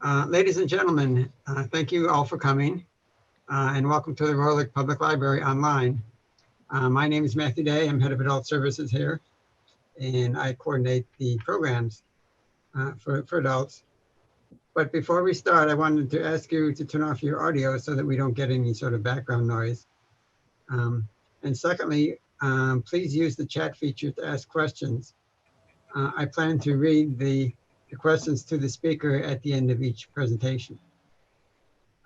Ladies and gentlemen, thank you all for coming and welcome to the Royal Oak Public Library online. My name is Matthew Day. I'm head of adult services here, and I coordinate the programs for adults. But before we start, I wanted to ask you to turn off your audio so that we don't get any sort of background noise. And secondly, please use the chat feature to ask questions. I plan to read the questions to the speaker at the end of each presentation.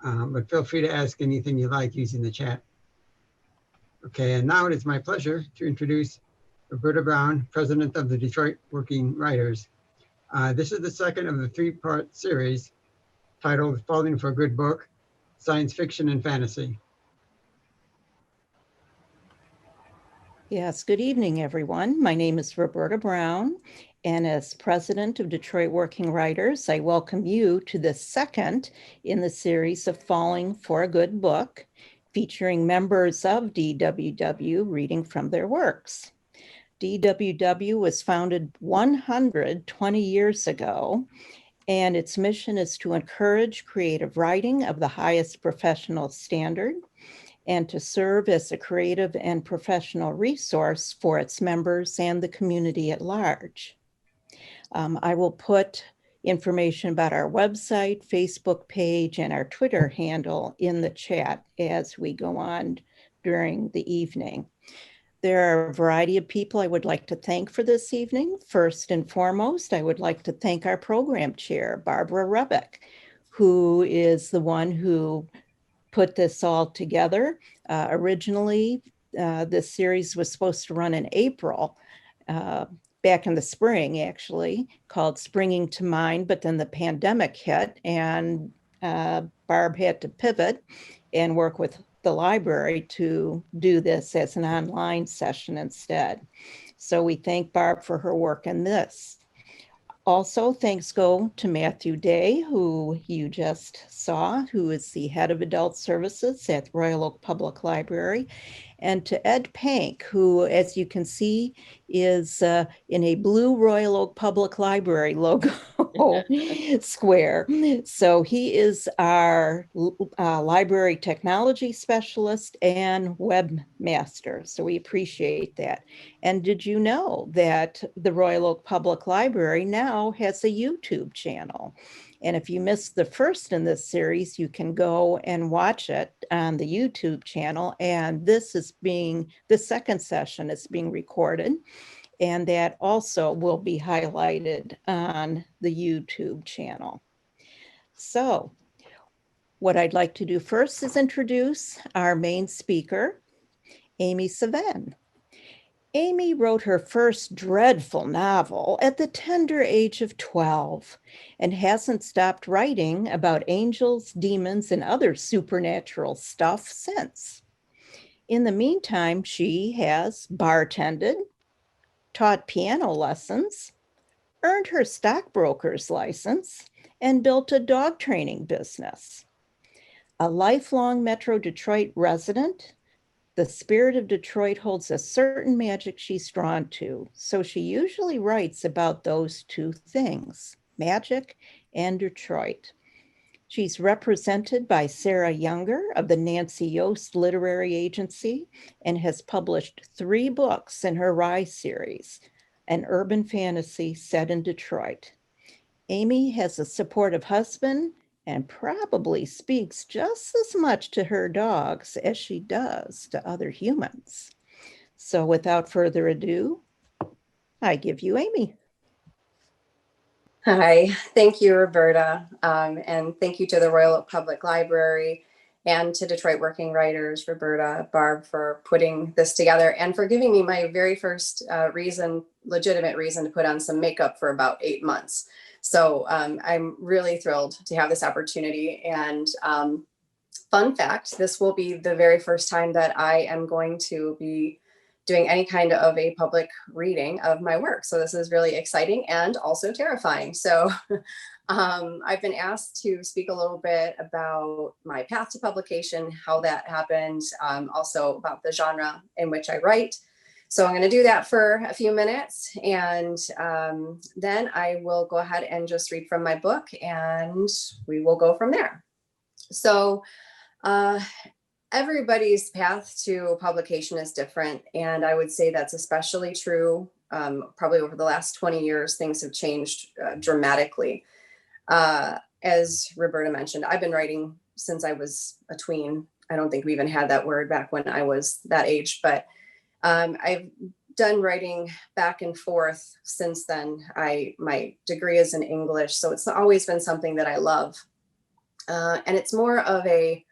But feel free to ask anything you like using the chat. Okay, and now it is my pleasure to introduce Roberta Brown, President of the Detroit Working Writers. This is the second of the three-part series titled Falling for a Good Book, Science Fiction and Fantasy. Yes, good evening, everyone. My name is Roberta Brown, and as President of Detroit Working Writers, I welcome you to the second in the series of Falling for a Good Book, featuring members of DWW reading from their works. DWW was founded 120 years ago, and its mission is to encourage creative writing of the highest professional standard and to serve as a creative and professional resource for its members and the community at large. I will put information about our website, Facebook page, and our Twitter handle in the chat as we go on during the evening. There are a variety of people I would like to thank for this evening. First and foremost, I would like to thank our program chair, Barbara Rebeck, who is the one who put this all together. Originally, this series was supposed to run in April, back in the spring, actually, called Springing to Mind, but then the pandemic hit and Barb had to pivot and work with the library to do this as an online session instead. So we thank Barb for her work in this. Also, thanks go to Matthew Day, who you just saw, who is the head of adult services at Royal Oak Public Library, and to Ed Pank, who, as you can see, is in a blue Royal Oak Public Library logo square. So he is our library technology specialist and webmaster. So we appreciate that. And did you know that the Royal Oak Public Library now has a YouTube channel? And if you missed the first in this series, you can go and watch it on the YouTube channel. And this second session is being recorded. And that also will be highlighted on the YouTube channel. So what I'd like to do first is introduce our main speaker, Amy Sevan. Amy wrote her first dreadful novel at the tender age of 12 and hasn't stopped writing about angels, demons, and other supernatural stuff since. In the meantime, she has bartended, taught piano lessons, earned her stockbroker's license, and built a dog training business. A lifelong Metro Detroit resident, the spirit of Detroit holds a certain magic she's drawn to, so she usually writes about those two things, magic and Detroit. She's represented by Sarah Younger of the Nancy Yost Literary Agency and has published 3 books in her Rise series, an urban fantasy set in Detroit. Amy has a supportive husband and probably speaks just as much to her dogs as she does to other humans. So without further ado, I give you Amy. Hi, thank you, Roberta, and thank you to the Royal Oak Public Library and to Detroit Working Writers, Roberta, Barb, for putting this together and for giving me my very first legitimate reason to put on some makeup for about 8 months. So I'm really thrilled to have this opportunity. And fun fact, this will be the very first time that I am going to be doing any kind of a public reading of my work. So this is really exciting and also terrifying. So I've been asked to speak a little bit about my path to publication, how that happened, also about the genre in which I write. So I'm going to do that for a few minutes, and then I will go ahead and just read from my book, and we will go from there. So everybody's path to publication is different, and I would say that's especially true. Probably over the last 20 years, things have changed dramatically. As Roberta mentioned, I've been writing since I was a tween. I don't think we even had that word back when I was that age, but I've done writing back and forth since then. My degree is in English, so it's always been something that I love. And it's more of a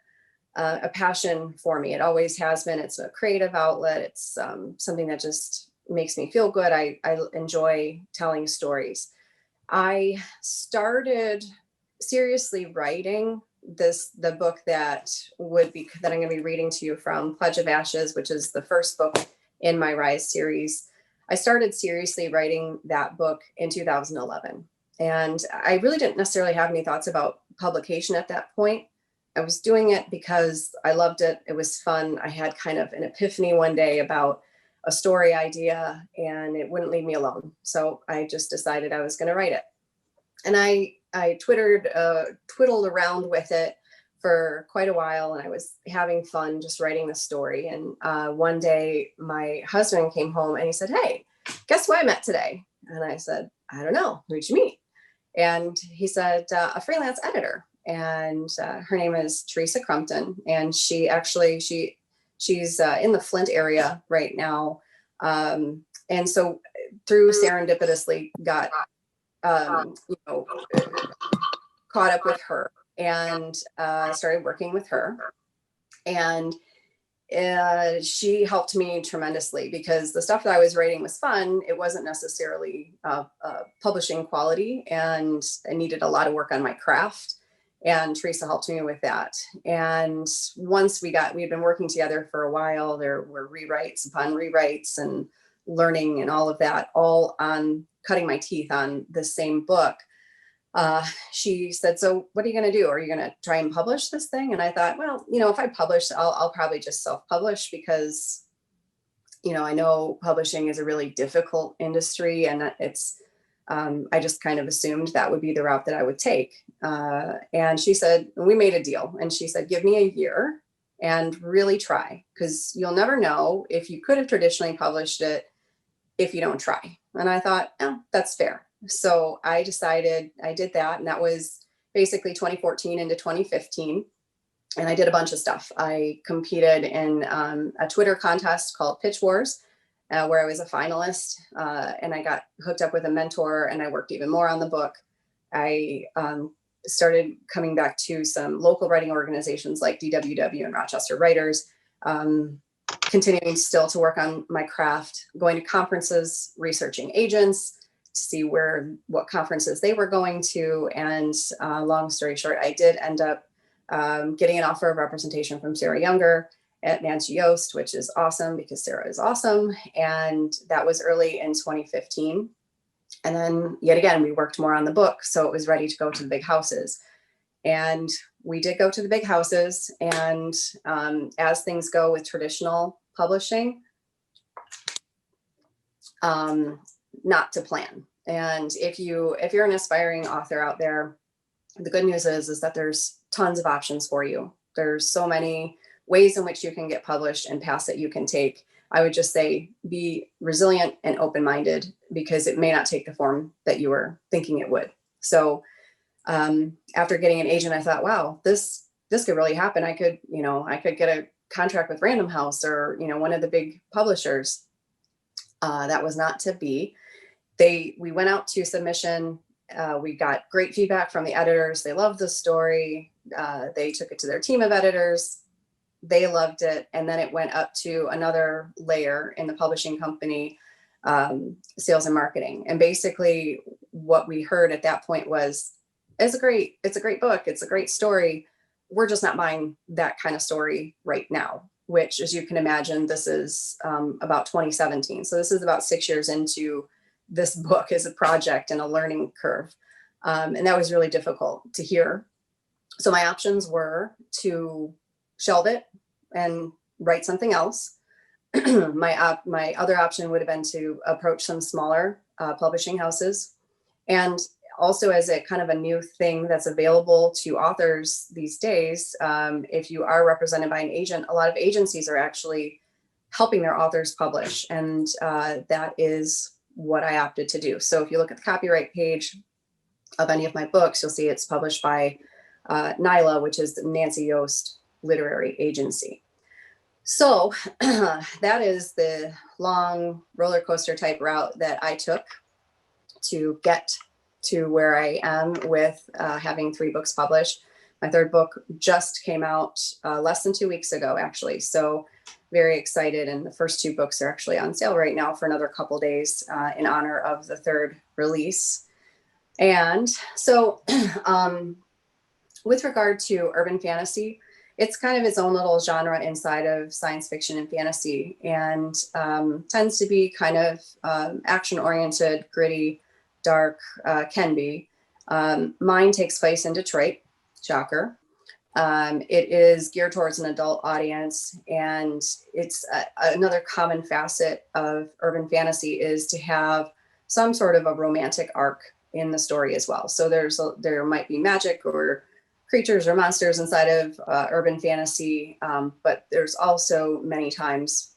passion for me. It always has been. It's a creative outlet. It's something that just makes me feel good. I enjoy telling stories. I started seriously writing the book that I'm going to be reading to you from, Pledge of Ashes, which is the first book in my Rise series. I started seriously writing that book in 2011. And I really didn't necessarily have any thoughts about publication at that point. I was doing it because I loved it. It was fun. I had kind of an epiphany one day about a story idea, and it wouldn't leave me alone. So I just decided I was going to write it. And I twiddled around with it for quite a while, and I was having fun just writing the story. And one day my husband came home and he said, "Hey, guess who I met today?" And I said, "I don't know. Who'd you meet?" And he said, "A freelance editor." And her name is Teresa Crumpton. And she's in the Flint area right now. And so through serendipitously got, caught up with her and started working with her. And she helped me tremendously because the stuff that I was writing was fun. It wasn't necessarily publishing quality, and I needed a lot of work on my craft. And Teresa helped me with that. And once we had been working together for a while, there were rewrites upon rewrites and learning and all of that, all on cutting my teeth on the same book. She said, "So what are you going to do? Are you going to try and publish this thing?" And I thought, well, if I publish, I'll probably just self-publish because, I know publishing is a really difficult industry, and it's, I just kind of assumed that would be the route that I would take. And she said, we made a deal, and she said, "Give me a year and really try, because you'll never know if you could have traditionally published it if you don't try." And I thought, oh, that's fair. So I decided I did that. And that was basically 2014 into 2015. And I did a bunch of stuff. I competed in a Twitter contest called Pitch Wars, where I was a finalist. And I got hooked up with a mentor, and I worked even more on the book. I started coming back to some local writing organizations like DWW and Rochester Writers, continuing still to work on my craft, going to conferences, researching agents to see what conferences they were going to. And long story short, I did end up getting an offer of representation from Sarah Younger at Nancy Yost, which is awesome because Sarah is awesome. And that was early in 2015. And then yet again, we worked more on the book. So it was ready to go to the big houses. And we did go to the big houses. And as things go with traditional publishing, not to plan. And if you're an aspiring author out there, the good news is that there's tons of options for you. There's so many ways in which you can get published and paths that you can take. I would just say be resilient and open-minded, because it may not take the form that you were thinking it would. So after getting an agent, I thought, wow, this could really happen. I could get a contract with Random House or, one of the big publishers. That was not to be. We went out to submission. We got great feedback from the editors. They loved the story. They took it to their team of editors. They loved it. And then it went up to another layer in the publishing company, sales and marketing. And basically what we heard at that point was, it's a great book. It's a great story. We're just not buying that kind of story right now, which, as you can imagine, this is about 2017. So this is about 6 years into this book as a project and a learning curve. And that was really difficult to hear. So my options were to shelve it and write something else, my other option would have been to approach some smaller publishing houses. And also, as a kind of a new thing that's available to authors these days, if you are represented by an agent, a lot of agencies are actually helping their authors publish. And that is what I opted to do. So if you look at the copyright page of any of my books, you'll see it's published by NYLA, which is the Nancy Yost Literary Agency. So that is the long roller coaster type route that I took to get to where I am with having 3 books published. My 3rd book just came out less than 2 weeks ago, actually. So very excited. And the first 2 books are actually on sale right now for another couple days in honor of the 3rd release. And so with regard to urban fantasy, it's kind of its own little genre inside of science fiction and fantasy, and tends to be kind of action-oriented, gritty, dark, can be. Mine takes place in Detroit, shocker. It is geared towards an adult audience, and it's another common facet of urban fantasy is to have some sort of a romantic arc in the story as well. So there might be magic or creatures or monsters inside of urban fantasy, but there's also many times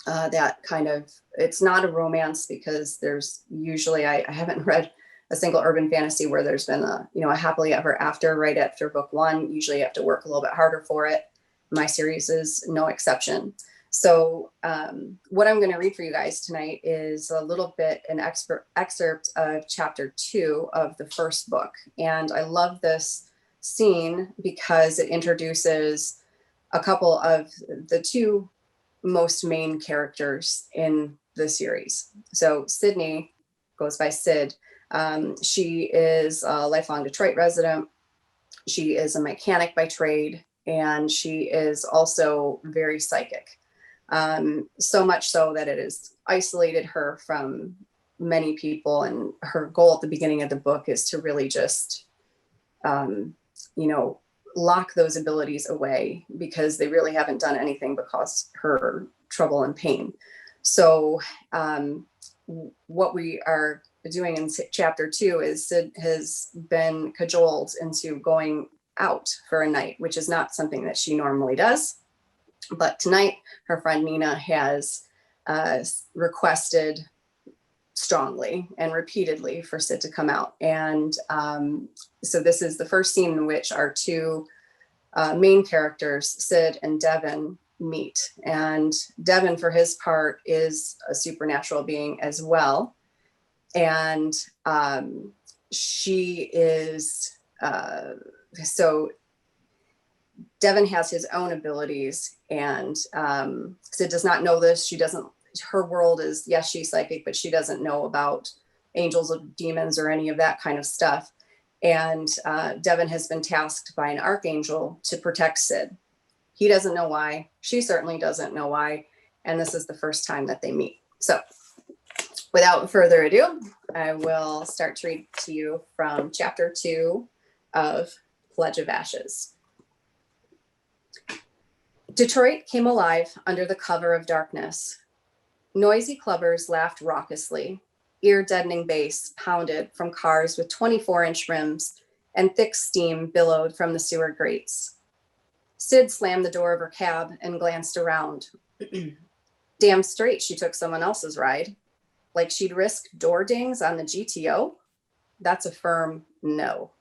that kind of, it's not a romance, because there's usually, I haven't read a single urban fantasy where there's been a happily ever after right after book 1. Usually you have to work a little bit harder for it. My series is no exception. So what I'm going to read for you guys tonight is a little bit an excerpt of chapter 2 of the first book. And I love this scene because it introduces a couple of the 2 most main characters in the series. So Sydney goes by Sid. She is a lifelong Detroit resident. She is a mechanic by trade, and she is also very psychic. So much so that it has isolated her from many people. And her goal at the beginning of the book is to really just, lock those abilities away, because they really haven't done anything but cause her trouble and pain. So what we are doing in chapter 2 is Sid has been cajoled into going out for a night, which is not something that she normally does. But tonight, her friend Nina has requested strongly and repeatedly for Sid to come out. And so this is the first scene in which our 2 main characters, Sid and Devin, meet. And Devin, for his part, is a supernatural being as well. And she is, so Devin has his own abilities, and Sid does not know this. She doesn't, her world is, yes, she's psychic, but she doesn't know about angels or demons or any of that kind of stuff. And Devin has been tasked by an archangel to protect Sid. He doesn't know why. She certainly doesn't know why. And this is the first time that they meet. So without further ado, I will start to read to you from chapter 2 of Pledge of Ashes. Detroit came alive under the cover of darkness. Noisy clubbers laughed raucously. Ear-deadening bass pounded from cars with 24-inch rims, and thick steam billowed from the sewer grates. Sid slammed the door of her cab and glanced around. Damn straight she took someone else's ride. Like she'd risk door dings on the GTO? That's a firm no.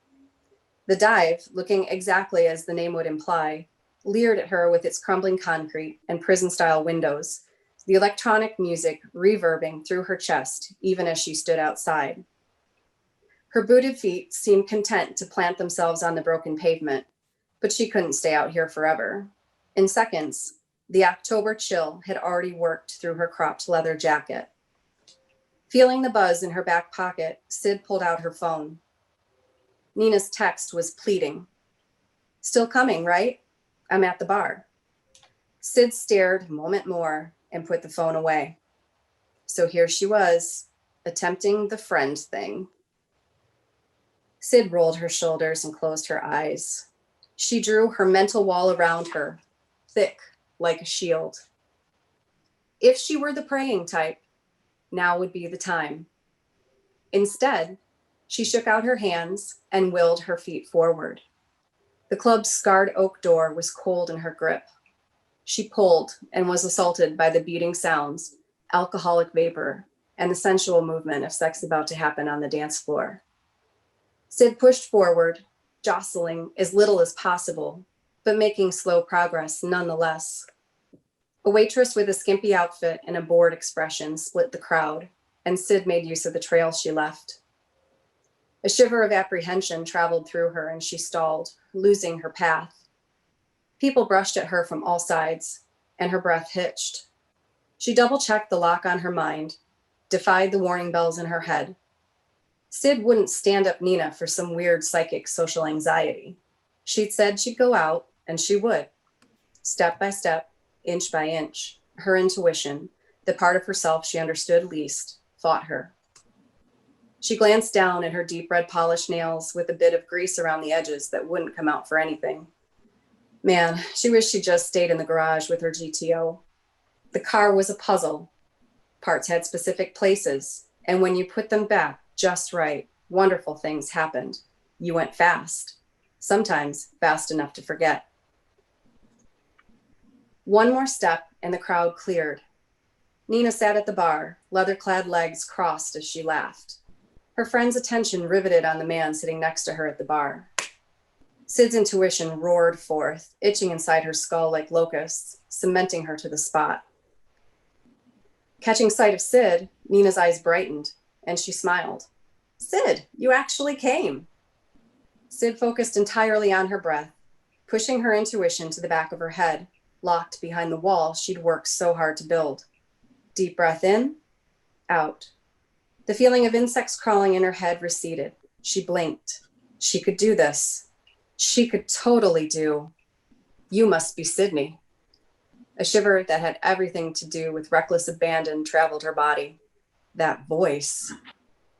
The dive, looking exactly as the name would imply, leered at her with its crumbling concrete and prison-style windows, the electronic music reverbing through her chest, even as she stood outside. Her booted feet seemed content to plant themselves on the broken pavement, but she couldn't stay out here forever. In seconds, the October chill had already worked through her cropped leather jacket. Feeling the buzz in her back pocket, Sid pulled out her phone. Nina's text was pleading. Still coming, right? I'm at the bar. Sid stared a moment more and put the phone away. So here she was, attempting the friend thing. Sid rolled her shoulders and closed her eyes. She drew her mental wall around her, thick like a shield. If she were the praying type, now would be the time. Instead, she shook out her hands and willed her feet forward. The club's scarred oak door was cold in her grip. She pulled and was assaulted by the beating sounds, alcoholic vapor, and the sensual movement of sex about to happen on the dance floor. Sid pushed forward, jostling as little as possible, but making slow progress nonetheless. A waitress with a skimpy outfit and a bored expression split the crowd, and Sid made use of the trail she left. A shiver of apprehension traveled through her, and she stalled, losing her path. People brushed at her from all sides, and her breath hitched. She double-checked the lock on her mind, defied the warning bells in her head. Sid wouldn't stand up Nina for some weird psychic social anxiety. She'd said she'd go out, and she would. Step by step, inch by inch, her intuition, the part of herself she understood least, fought her. She glanced down at her deep red polished nails with a bit of grease around the edges that wouldn't come out for anything. Man, she wished she'd just stayed in the garage with her GTO. The car was a puzzle. Parts had specific places, and when you put them back just right, wonderful things happened. You went fast, sometimes fast enough to forget. One more step and the crowd cleared. Nina sat at the bar, leather-clad legs crossed as she laughed. Her friend's attention riveted on the man sitting next to her at the bar. Sid's intuition roared forth, itching inside her skull like locusts, cementing her to the spot. Catching sight of Sid, Nina's eyes brightened, and she smiled. "Sid, you actually came." Sid focused entirely on her breath, pushing her intuition to the back of her head, locked behind the wall she'd worked so hard to build. Deep breath in, out. The feeling of insects crawling in her head receded. She blinked. She could do this. She could totally do. You must be Sydney. A shiver that had everything to do with reckless abandon traveled her body. That voice.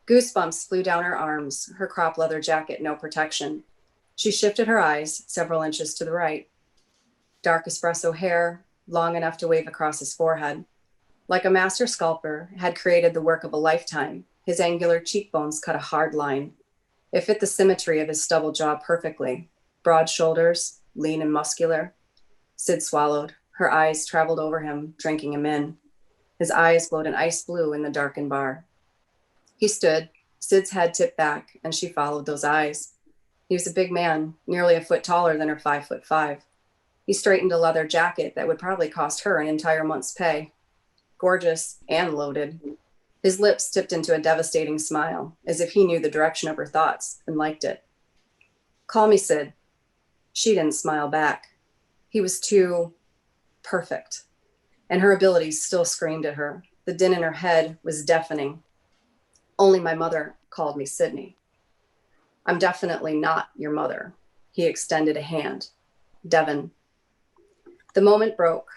Goosebumps flew down her arms, her crop leather jacket no protection. She shifted her eyes several inches to the right. Dark espresso hair, long enough to wave across his forehead. Like a master sculptor had created the work of a lifetime, his angular cheekbones cut a hard line. It fit the symmetry of his stubble jaw perfectly. Broad shoulders, lean and muscular. Sid swallowed. Her eyes traveled over him, drinking him in. His eyes glowed an ice blue in the darkened bar. He stood, Sid's head tipped back, and she followed those eyes. He was a big man, nearly a foot taller than her 5'5". He straightened a leather jacket that would probably cost her an entire month's pay. Gorgeous and loaded. His lips tipped into a devastating smile, as if he knew the direction of her thoughts and liked it. "Call me Sid." She didn't smile back. He was too perfect, and her abilities still screamed at her. The din in her head was deafening. "Only my mother called me Sydney." "I'm definitely not your mother." He extended a hand. "Devon." The moment broke,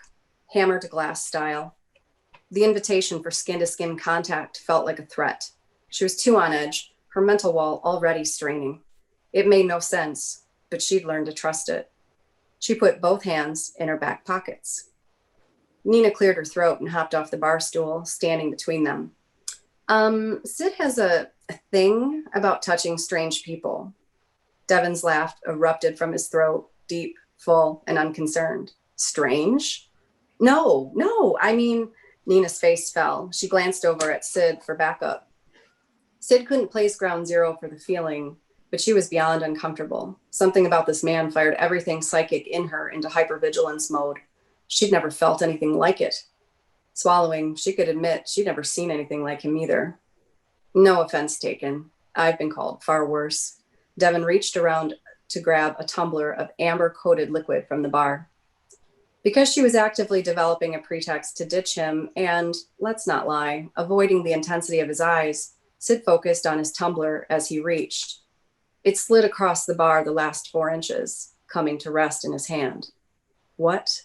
hammer to glass style. The invitation for skin-to-skin contact felt like a threat. She was too on edge, her mental wall already straining. It made no sense, but she'd learned to trust it. She put both hands in her back pockets. Nina cleared her throat and hopped off the bar stool, standing between them. Sid has a thing about touching strange people." Devon's laugh erupted from his throat, deep, full, and unconcerned. "Strange? No, I mean..." Nina's face fell. She glanced over at Sid for backup. Sid couldn't place ground zero for the feeling, but she was beyond uncomfortable. Something about this man fired everything psychic in her into hypervigilance mode. She'd never felt anything like it. Swallowing, she could admit she'd never seen anything like him either. "No offense taken. I've been called far worse." Devon reached around to grab a tumbler of amber-coated liquid from the bar. Because she was actively developing a pretext to ditch him and, let's not lie, avoiding the intensity of his eyes, Sid focused on his tumbler as he reached. It slid across the bar the last 4 inches, coming to rest in his hand. What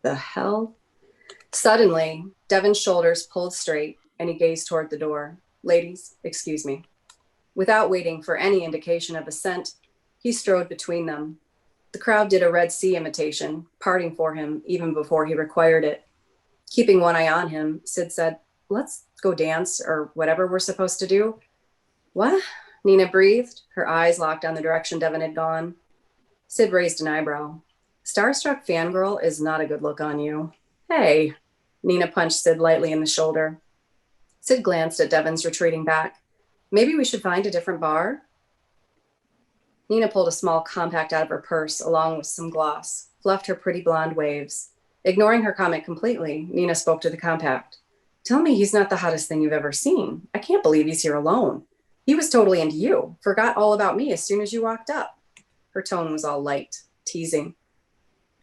the hell? Suddenly, Devon's shoulders pulled straight and he gazed toward the door. "Ladies, excuse me." Without waiting for any indication of assent, he strode between them. The crowd did a Red Sea imitation, parting for him even before he required it. Keeping one eye on him, Sid said, "Let's go dance or whatever we're supposed to do." "What?" Nina breathed, her eyes locked on the direction Devin had gone. Sid raised an eyebrow. "Starstruck fangirl is not a good look on you." "Hey." Nina punched Sid lightly in the shoulder. Sid glanced at Devin's retreating back. "Maybe we should find a different bar?" Nina pulled a small compact out of her purse along with some gloss, fluffed her pretty blonde waves. Ignoring her comment completely, Nina spoke to the compact. "Tell me he's not the hottest thing you've ever seen. I can't believe he's here alone. He was totally into you, forgot all about me as soon as you walked up." Her tone was all light, teasing.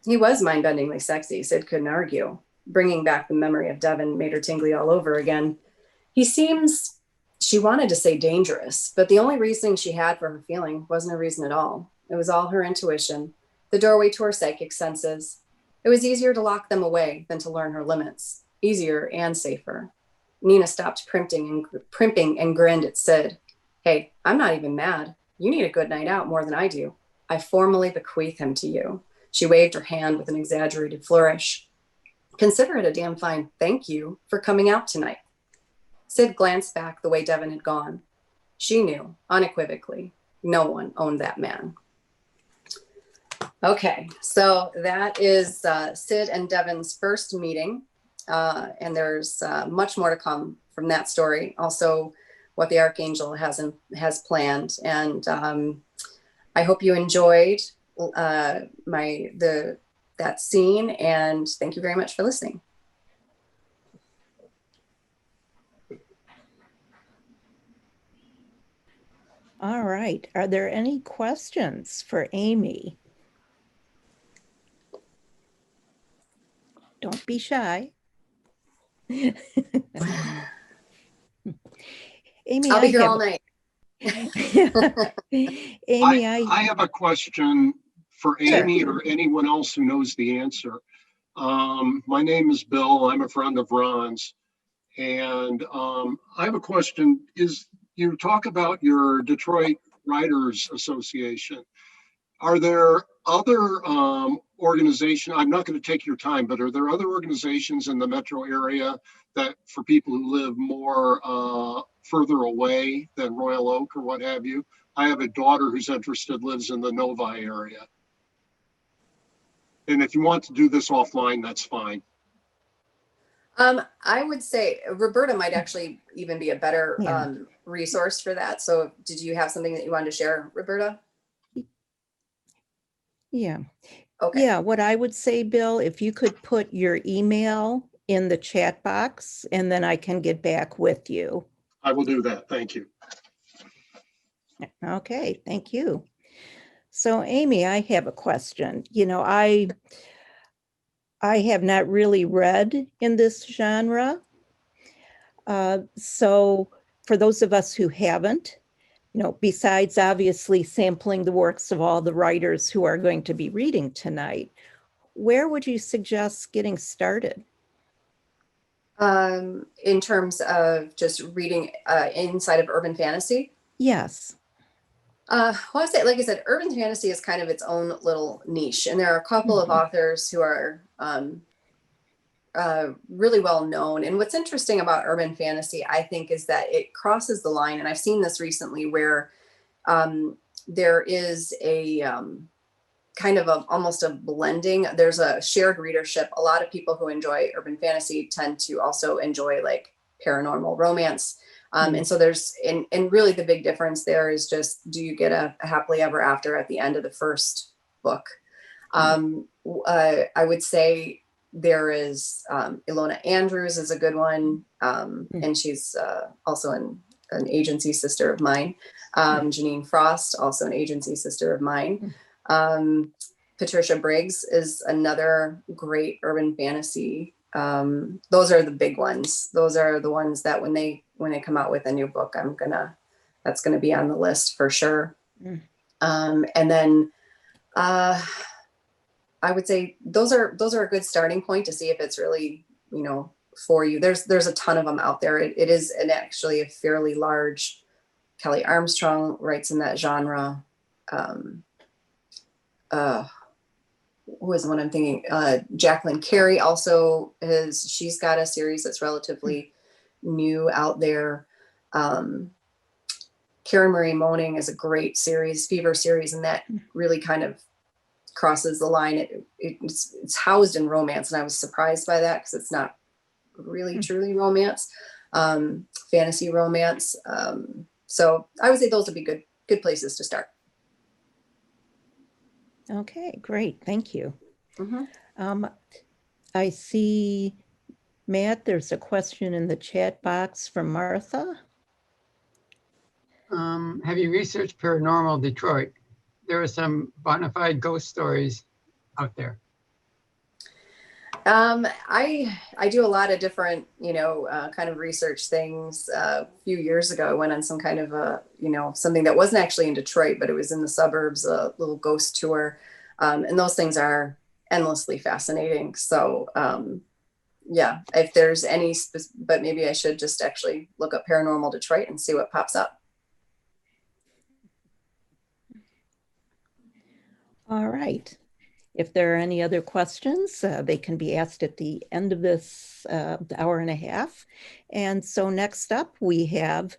He was mind-bendingly sexy, Sid couldn't argue. Bringing back the memory of Devin made her tingly all over again. He seems, she wanted to say dangerous, but the only reasoning she had for her feeling wasn't a reason at all. It was all her intuition, the doorway to her psychic senses. It was easier to lock them away than to learn her limits. Easier and safer. Nina stopped primping and grinned at Sid. "Hey, I'm not even mad. You need a good night out more than I do. I formally bequeath him to you." She waved her hand with an exaggerated flourish. "Consider it a damn fine thank you for coming out tonight." Sid glanced back the way Devin had gone. She knew, unequivocally, no one owned that man. Okay, so that is Sid and Devin's first meeting. And there's much more to come from that story. Also, what the Archangel has planned. And I hope you enjoyed that scene. And thank you very much for listening. All right. Are there any questions for Amy? Don't be shy. Amy, I'll be here all night. Amy, I have a question for Amy or anyone else who knows the answer. My name is Bill. I'm a friend of Ron's. And I have a question. You talk about your Detroit Writers Association. Are there other organizations? I'm not going to take your time, but are there other organizations in the metro area that for people who live more further away than Royal Oak or what have you? I have a daughter who's interested, lives in the Novi area. And if you want to do this offline, that's fine. I would say Roberta might actually even be a better resource for that. So did you have something that you wanted to share, Roberta? Yeah. Okay. Yeah, what I would say, Bill, if you could put your email in the chat box and then I can get back with you. I will do that. Thank you. Okay, thank you. So Amy, I have a question. You know, I have not really read in this genre. So for those of us who haven't, you know, besides obviously sampling the works of all the writers who are going to be reading tonight, where would you suggest getting started? In terms of just reading inside of urban fantasy? Yes. Well, I say, like I said, urban fantasy is kind of its own little niche. And there are a couple of authors who are really well known. And what's interesting about urban fantasy, I think, is that it crosses the line. And I've seen this recently where there is a kind of almost a blending. There's a shared readership. A lot of people who enjoy urban fantasy tend to also enjoy like paranormal romance. And so there's, and really the big difference there is just, do you get a happily ever after at the end of the first book? I would say there is Ilona Andrews is a good one. And she's also an agency sister of mine. Janine Frost, also an agency sister of mine. Patricia Briggs is another great urban fantasy. Those are the big ones. Those are the ones that when they come out with a new book, that's gonna be on the list for sure. And then I would say those are a good starting point to see if it's really, you know, for you. There's a ton of them out there. It is actually a fairly large. Kelly Armstrong writes in that genre. who is the one I'm thinking? Jacqueline Carey also she's got a series that's relatively new out there. Karen Marie Moaning is a great series, fever series, and that really kind of crosses the line. It's housed in romance, and I was surprised by that because it's not really truly romance, fantasy romance. So I would say those would be good places to start. Okay, great. Thank you. Mm-hmm. I see, Matt, there's a question in the chat box from Martha. Have you researched Paranormal Detroit? There are some bona fide ghost stories out there. I do a lot of different, kind of research things. A few years ago, I went on some kind of something that wasn't actually in Detroit, but it was in the suburbs, a little ghost tour. And those things are endlessly fascinating. So, yeah, if there's any, but maybe I should just actually look up Paranormal Detroit and see what pops up. All right. If there are any other questions, they can be asked at the end of this hour and a half. And so next up, we have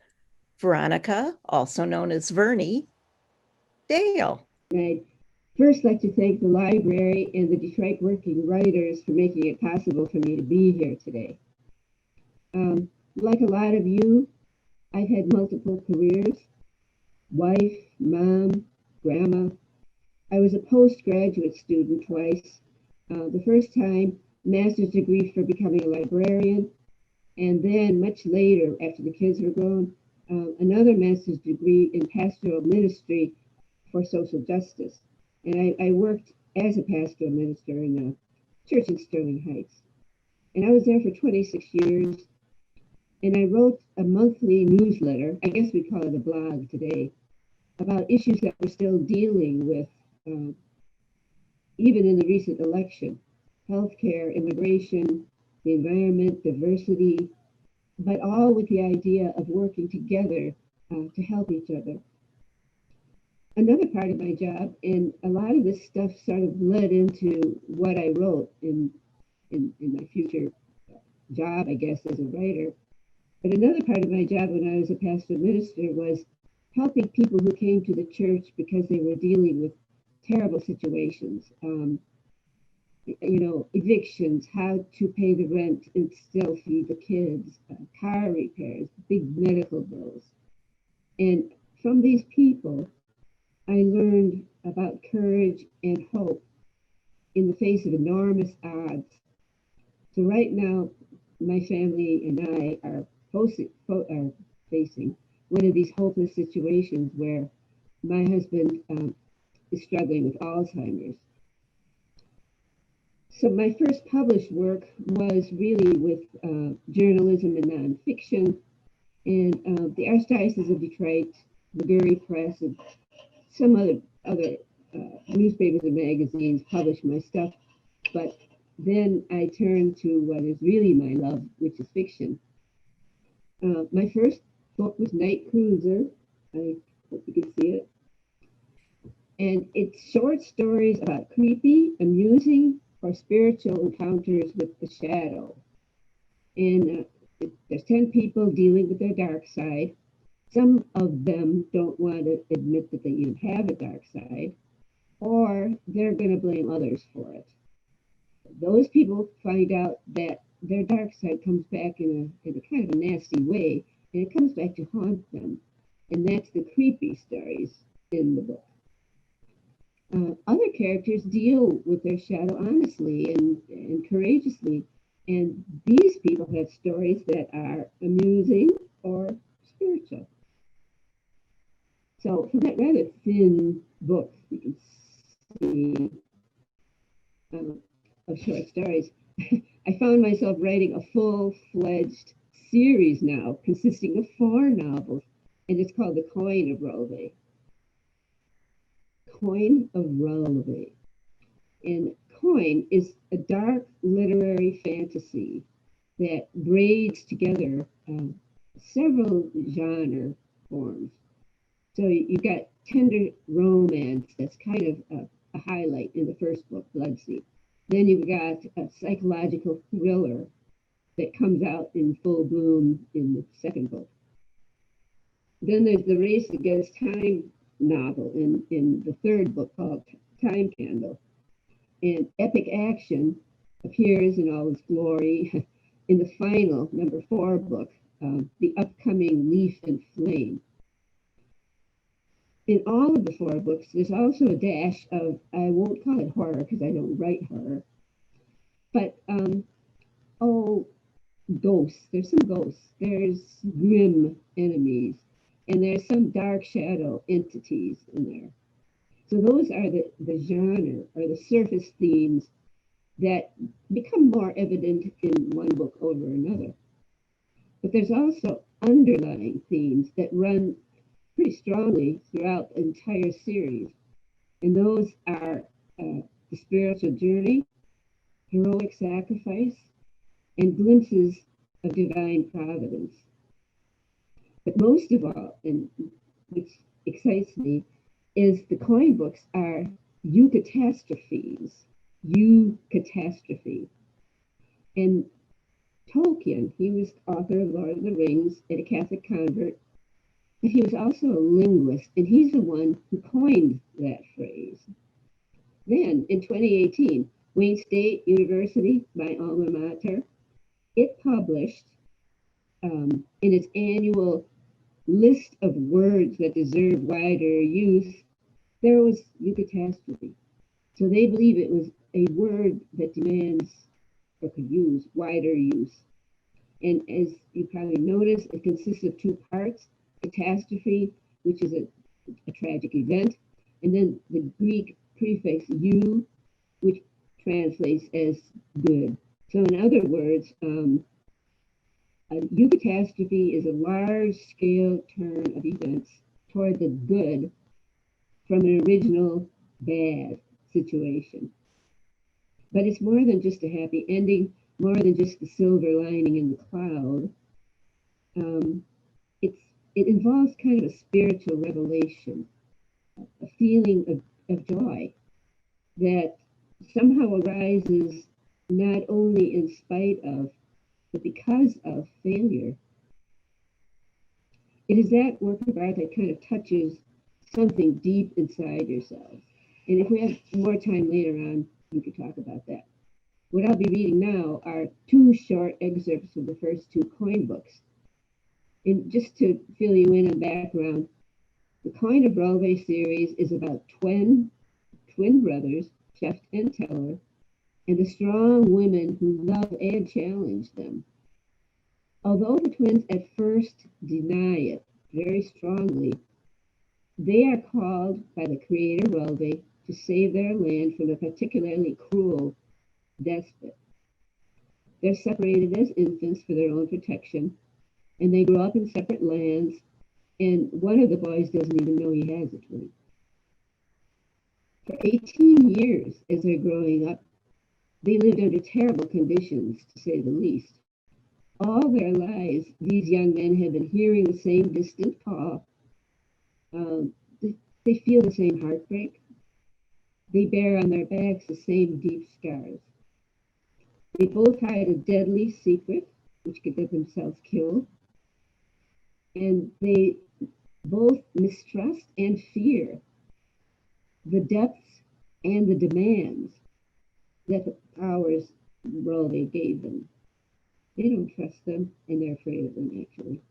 Veronica, also known as Vernee Dale. I'd first like to thank the library and the Detroit Working Writers for making it possible for me to be here today. Like a lot of you, I've had multiple careers: wife, mom, grandma. I was a postgraduate student twice. The first time, master's degree for becoming a librarian, and then much later, after the kids were grown, another master's degree in pastoral ministry for social justice. And I worked as a pastoral minister in a church in Sterling Heights. And I was there for 26 years. And I wrote a monthly newsletter, I guess we call it a blog today, about issues that we're still dealing with, even in the recent election: healthcare, immigration, the environment, diversity, but all with the idea of working together to help each other. Another part of my job, and a lot of this stuff sort of led into what I wrote in my future job, I guess, as a writer. But another part of my job when I was a pastoral minister was helping people who came to the church because they were dealing with terrible situations, evictions, how to pay the rent and still feed the kids, car repairs, big medical bills. And from these people, I learned about courage and hope in the face of enormous odds. So right now, my family and I are facing one of these hopeless situations where my husband is struggling with Alzheimer's. So my first published work was really with journalism and nonfiction, and the Archdiocese of Detroit, the Missouri Press, and some other newspapers and magazines published my stuff. But then I turned to what is really my love, which is fiction. My first book was Night Cruiser. I hope you can see it. And it's short stories about creepy, amusing, or spiritual encounters with the shadow. And there's 10 people dealing with their dark side. Some of them don't want to admit that they even have a dark side, or they're going to blame others for it. Those people find out that their dark side comes back in a kind of a nasty way, and it comes back to haunt them. And that's the creepy stories in the book. Other characters deal with their shadow honestly and courageously. And these people have stories that are amusing or spiritual. So for that rather thin book, you can see of short stories, I found myself writing a full-fledged series now consisting of 4 novels, and it's called The Coin of Rolve. Coin of Rolve. And Coin is a dark literary fantasy that braids together several genre forms. So you've got tender romance that's kind of a highlight in the first book, Bloodseed. Then you've got a psychological thriller that comes out in full bloom in the second book. Then there's the Race Against Time novel in the third book called Time Candle. And epic action appears in all its glory in the final, number 4 book, the upcoming Leaf and Flame. In all of the 4 books, there's also a dash of, I won't call it horror because I don't write horror, but ghosts. There's some ghosts. There's grim enemies, and there's some dark shadow entities in there. So those are the genre or the surface themes that become more evident in one book over another. But there's also underlying themes that run pretty strongly throughout the entire series. And those are the spiritual journey, heroic sacrifice, and glimpses of divine providence. But most of all, and which excites me, is the coin books are eucatastrophes. Eucatastrophe. And Tolkien, he was author of Lord of the Rings and a Catholic convert, but he was also a linguist, and he's the one who coined that phrase. Then, in 2018, Wayne State University, my alma mater, it published in its annual list of words that deserve wider use, there was eucatastrophe. So they believe it was a word that demands or could use wider use. And as you probably notice, it consists of 2 parts: catastrophe, which is a tragic event, and then the Greek prefix eu, which translates as good. So in other words, a eucatastrophe is a large-scale turn of events toward the good from an original bad situation. But it's more than just a happy ending, more than just the silver lining in the cloud. It involves kind of a spiritual revelation, a feeling of joy that somehow arises not only in spite of, but because of failure. It is that work of art that kind of touches something deep inside yourself. And if we have more time later on, we could talk about that. What I'll be reading now are 2 short excerpts from the first 2 coin books. And just to fill you in on background, the Coin of Rolve series is about twin brothers, Cheft and Teller, and the strong women who love and challenge them. Although the twins at first deny it very strongly, they are called by the creator Rolve to save their land from a particularly cruel despot. They're separated as infants for their own protection, and they grow up in separate lands, and one of the boys doesn't even know he has a twin. For 18 years as they're growing up, they lived under terrible conditions, to say the least. All their lives, these young men have been hearing the same distant call. They feel the same heartbreak. They bear on their backs the same deep scars. They both hide a deadly secret, which could get themselves killed. And they both mistrust and fear the depths and the demands that the powers Rolve gave them. They don't trust them, and they're afraid of them, actually.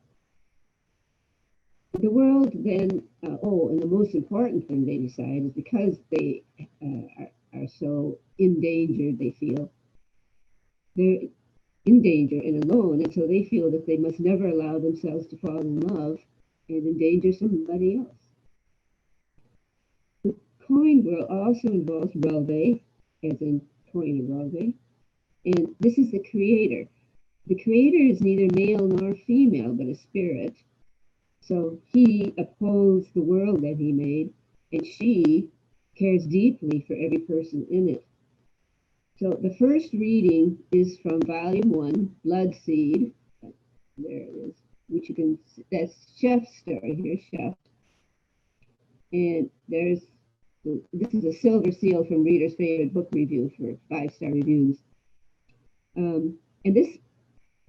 The world then, and the most important thing they decide is because they are so endangered, they feel they're in danger and alone, and so they feel that they must never allow themselves to fall in love and endanger somebody else. The coin world also involves Rolve, as in coin of Rolve, and this is the creator. The creator is neither male nor female, but a spirit. So he upholds the world that he made, and she cares deeply for every person in it. So the first reading is from Volume 1, Bloodseed. There it is, which you can, that's Cheft's story here, Cheft. And there's This is a silver seal from Reader's Favorite Book Review for 5-star reviews. And this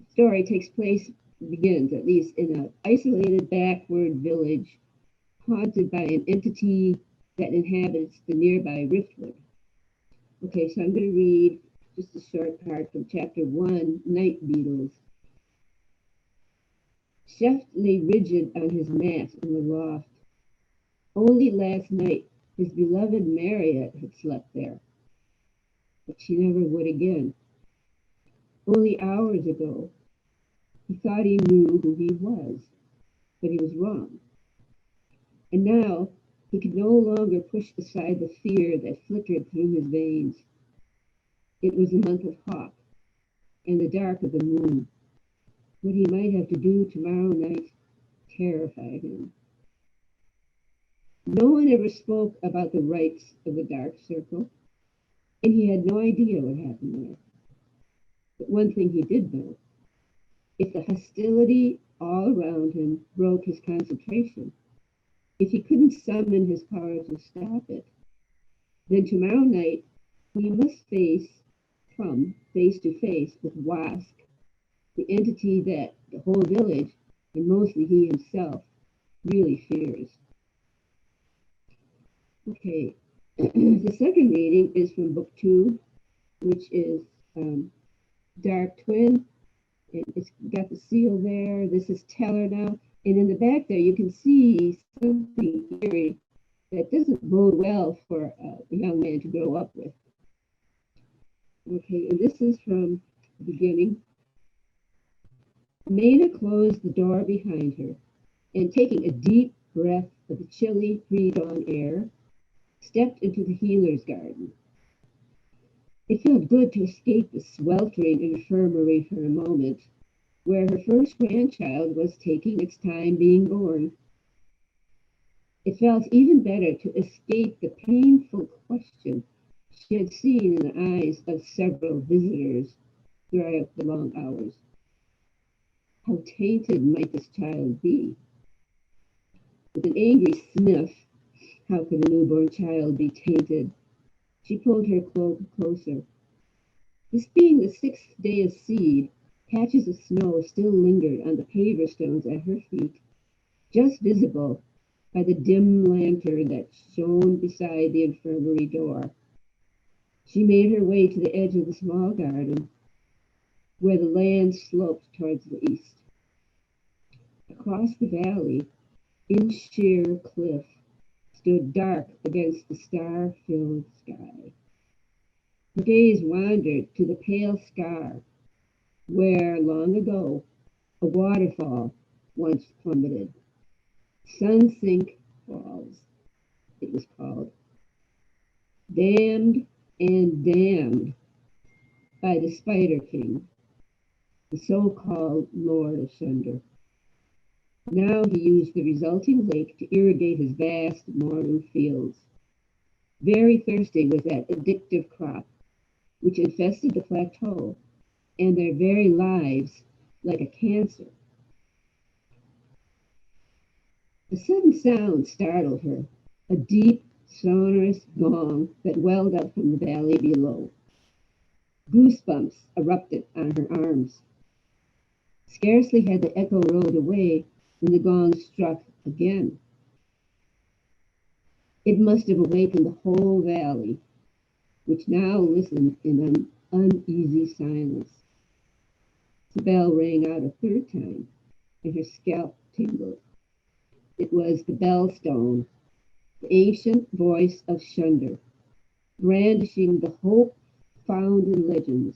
story begins at least in an isolated backward village haunted by an entity that inhabits the nearby Riftwood. Okay, so I'm going to read just a short part from Chapter 1, Night Beetles. Chef lay rigid on his mat in the loft. Only last night, his beloved Marriott had slept there, but she never would again. Only hours ago, he thought he knew who he was, but he was wrong. And now, he could no longer push aside the fear that flickered through his veins. It was the month of Hawk, and the dark of the moon. What he might have to do tomorrow night terrified him. No one ever spoke about the rites of the Dark Circle, and he had no idea what happened there. But one thing he did know: if the hostility all around him broke his concentration, if he couldn't summon his power to stop it, then tomorrow night he must come face to face with Wask, the entity that the whole village, and mostly he himself, really fears. Okay, the second reading is from Book 2, which is Dark Twin, and it's got the seal there. This is Teller now, and in the back there you can see something eerie that doesn't bode well for a young man to grow up with. Okay, and this is from the beginning. Maida closed the door behind her, and taking a deep breath of the chilly pre-dawn air, stepped into the healer's garden. It felt good to escape the sweltering infirmary for a moment, where her first grandchild was taking its time being born. It felt even better to escape the painful question she had seen in the eyes of several visitors throughout the long hours. How tainted might this child be? With an angry sniff, how could a newborn child be tainted? She pulled her cloak closer. This being the 6th day of seed, patches of snow still lingered on the paver stones at her feet, just visible by the dim lantern that shone beside the infirmary door. She made her way to the edge of the small garden, where the land sloped towards the east. Across the valley, in sheer cliff, stood dark against the star-filled sky. Her gaze wandered to the pale scar where, long ago, a waterfall once plummeted. Sun-Sink Falls, it was called. Damned and damned by the Spider King, the so-called Lord of Thunder. Now he used the resulting lake to irrigate his vast Mornu fields. Very thirsty was that addictive crop, which infested the plateau, and their very lives like a cancer. A sudden sound startled her, a deep, sonorous gong that welled up from the valley below. Goosebumps erupted on her arms. Scarcely had the echo rolled away when the gong struck again. It must have awakened the whole valley, which now listened in an uneasy silence. The bell rang out a third time, and her scalp tingled. It was the bellstone, the ancient voice of Shunder, brandishing the hope found in legends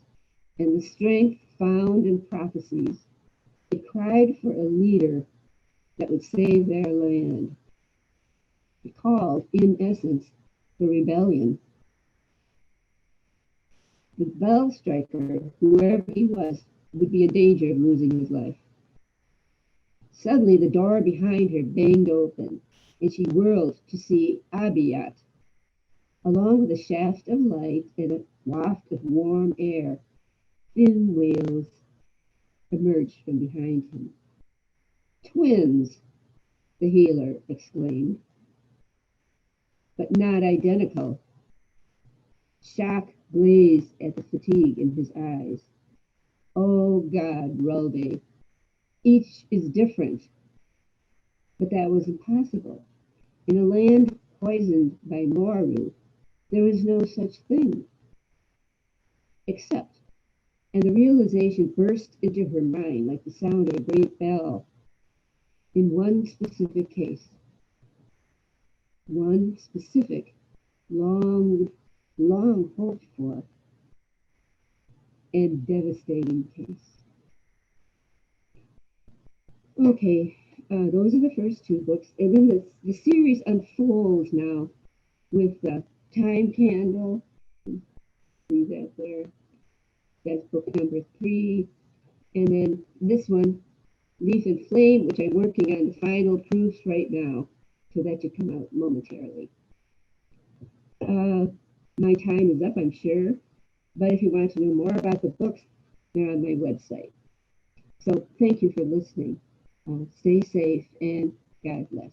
and the strength found in prophecies. It cried for a leader that would save their land. It called, in essence, the rebellion. The bell striker, whoever he was, would be in danger of losing his life. Suddenly, the door behind her banged open, and she whirled to see Abiyat. Along with a shaft of light and a waft of warm air, thin wails emerged from behind him. Twins, the healer exclaimed. but not identical. Shock blazed at the fatigue in his eyes. Oh God, Rolde, each is different. But that was impossible. In a land poisoned by Moru, there is no such thing. Except, and the realization burst into her mind like the sound of a great bell, in one specific case. One specific, long hoped for, and devastating case. Okay, those are the first two books. And then the series unfolds now with Time Candle. See that there? That's book number 3. And then this one, Leaf and Flame, which I'm working on the final proofs right now, so that should come out momentarily. My time is up, I'm sure. But if you want to know more about the books, they're on my website. So thank you for listening. Stay safe and God bless.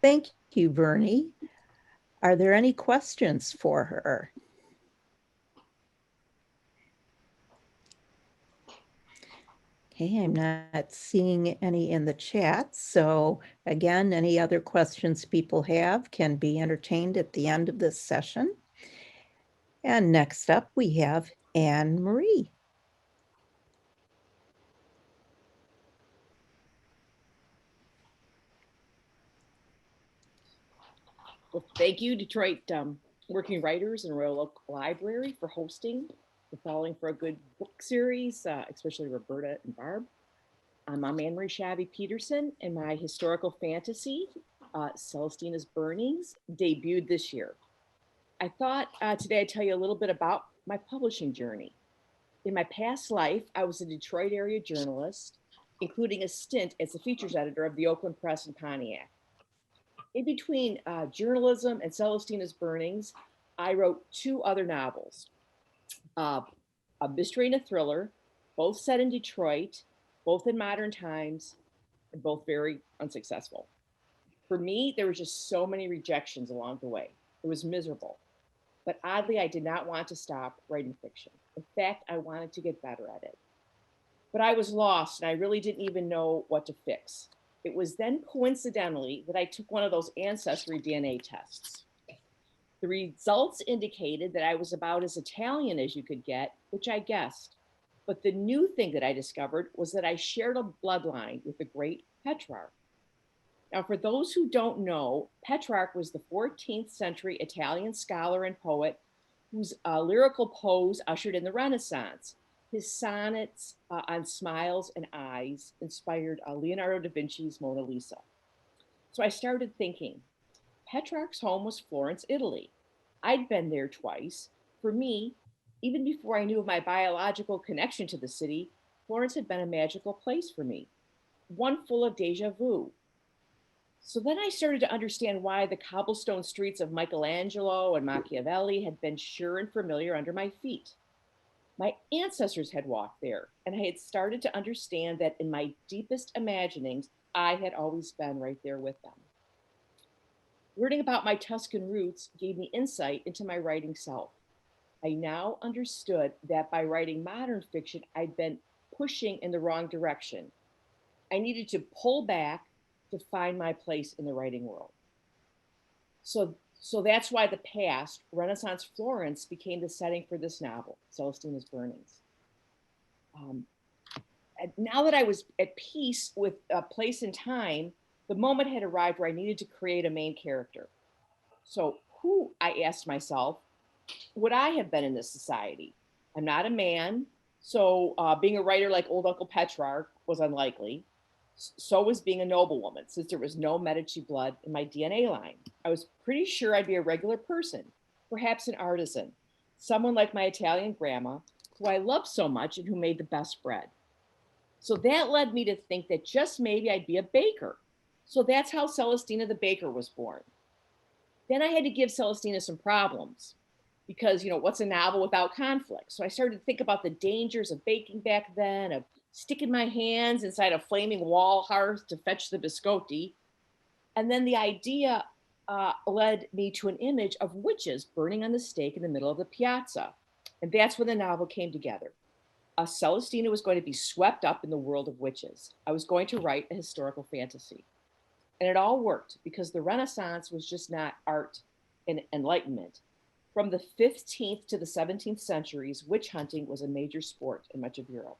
Thank you, Vernee. Are there any questions for her? Okay, I'm not seeing any in the chat. So again, any other questions people have can be entertained at the end of this session. And next up, we have Annemarie. Well, thank you, Detroit Working Writers and Royal Oak Library for hosting the Falling for a Good book series, especially Roberta and Barb. I'm Annemarie Schiavi Pedersen, and my historical fantasy, Celestina's Burnings, debuted this year. I thought today I'd tell you a little bit about my publishing journey. In my past life, I was a Detroit area journalist, including a stint as the features editor of the Oakland Press in Pontiac. In between journalism and Celestina's Burnings, I wrote 2 other novels, a mystery and a thriller, both set in Detroit, both in modern times, and both very unsuccessful. For me, there were just so many rejections along the way. It was miserable. But oddly, I did not want to stop writing fiction. In fact, I wanted to get better at it. But I was lost, and I really didn't even know what to fix. It was then coincidentally that I took one of those ancestry DNA tests. The results indicated that I was about as Italian as you could get, which I guessed. But the new thing that I discovered was that I shared a bloodline with the great Petrarch. Now, for those who don't know, Petrarch was the 14th century Italian scholar and poet whose lyrical pose ushered in the Renaissance. His sonnets on smiles and eyes inspired Leonardo da Vinci's Mona Lisa. So I started thinking, Petrarch's home was Florence, Italy. I'd been there twice. For me, even before I knew of my biological connection to the city, Florence had been a magical place for me, one full of déjà vu. So then I started to understand why the cobblestone streets of Michelangelo and Machiavelli had been sure and familiar under my feet. My ancestors had walked there, and I had started to understand that in my deepest imaginings, I had always been right there with them. Learning about my Tuscan roots gave me insight into my writing self. I now understood that by writing modern fiction, I'd been pushing in the wrong direction. I needed to pull back to find my place in the writing world. So that's why the past, Renaissance Florence, became the setting for this novel, Celestina's Burnings. Now that I was at peace with a place and time, the moment had arrived where I needed to create a main character. So who, I asked myself, would I have been in this society? I'm not a man, so being a writer like old Uncle Petrarch was unlikely. So was being a noblewoman, since there was no Medici blood in my DNA line. I was pretty sure I'd be a regular person, perhaps an artisan, someone like my Italian grandma, who I loved so much and who made the best bread. So that led me to think that just maybe I'd be a baker. So that's how Celestina the Baker was born. Then I had to give Celestina some problems because, what's a novel without conflict? So I started to think about the dangers of baking back then, of sticking my hands inside a flaming wall hearth to fetch the biscotti. And then the idea led me to an image of witches burning on the stake in the middle of the piazza. And that's when the novel came together. Celestina was going to be swept up in the world of witches. I was going to write a historical fantasy. And it all worked because the Renaissance was just not art and enlightenment. From the 15th to the 17th centuries, witch hunting was a major sport in much of Europe.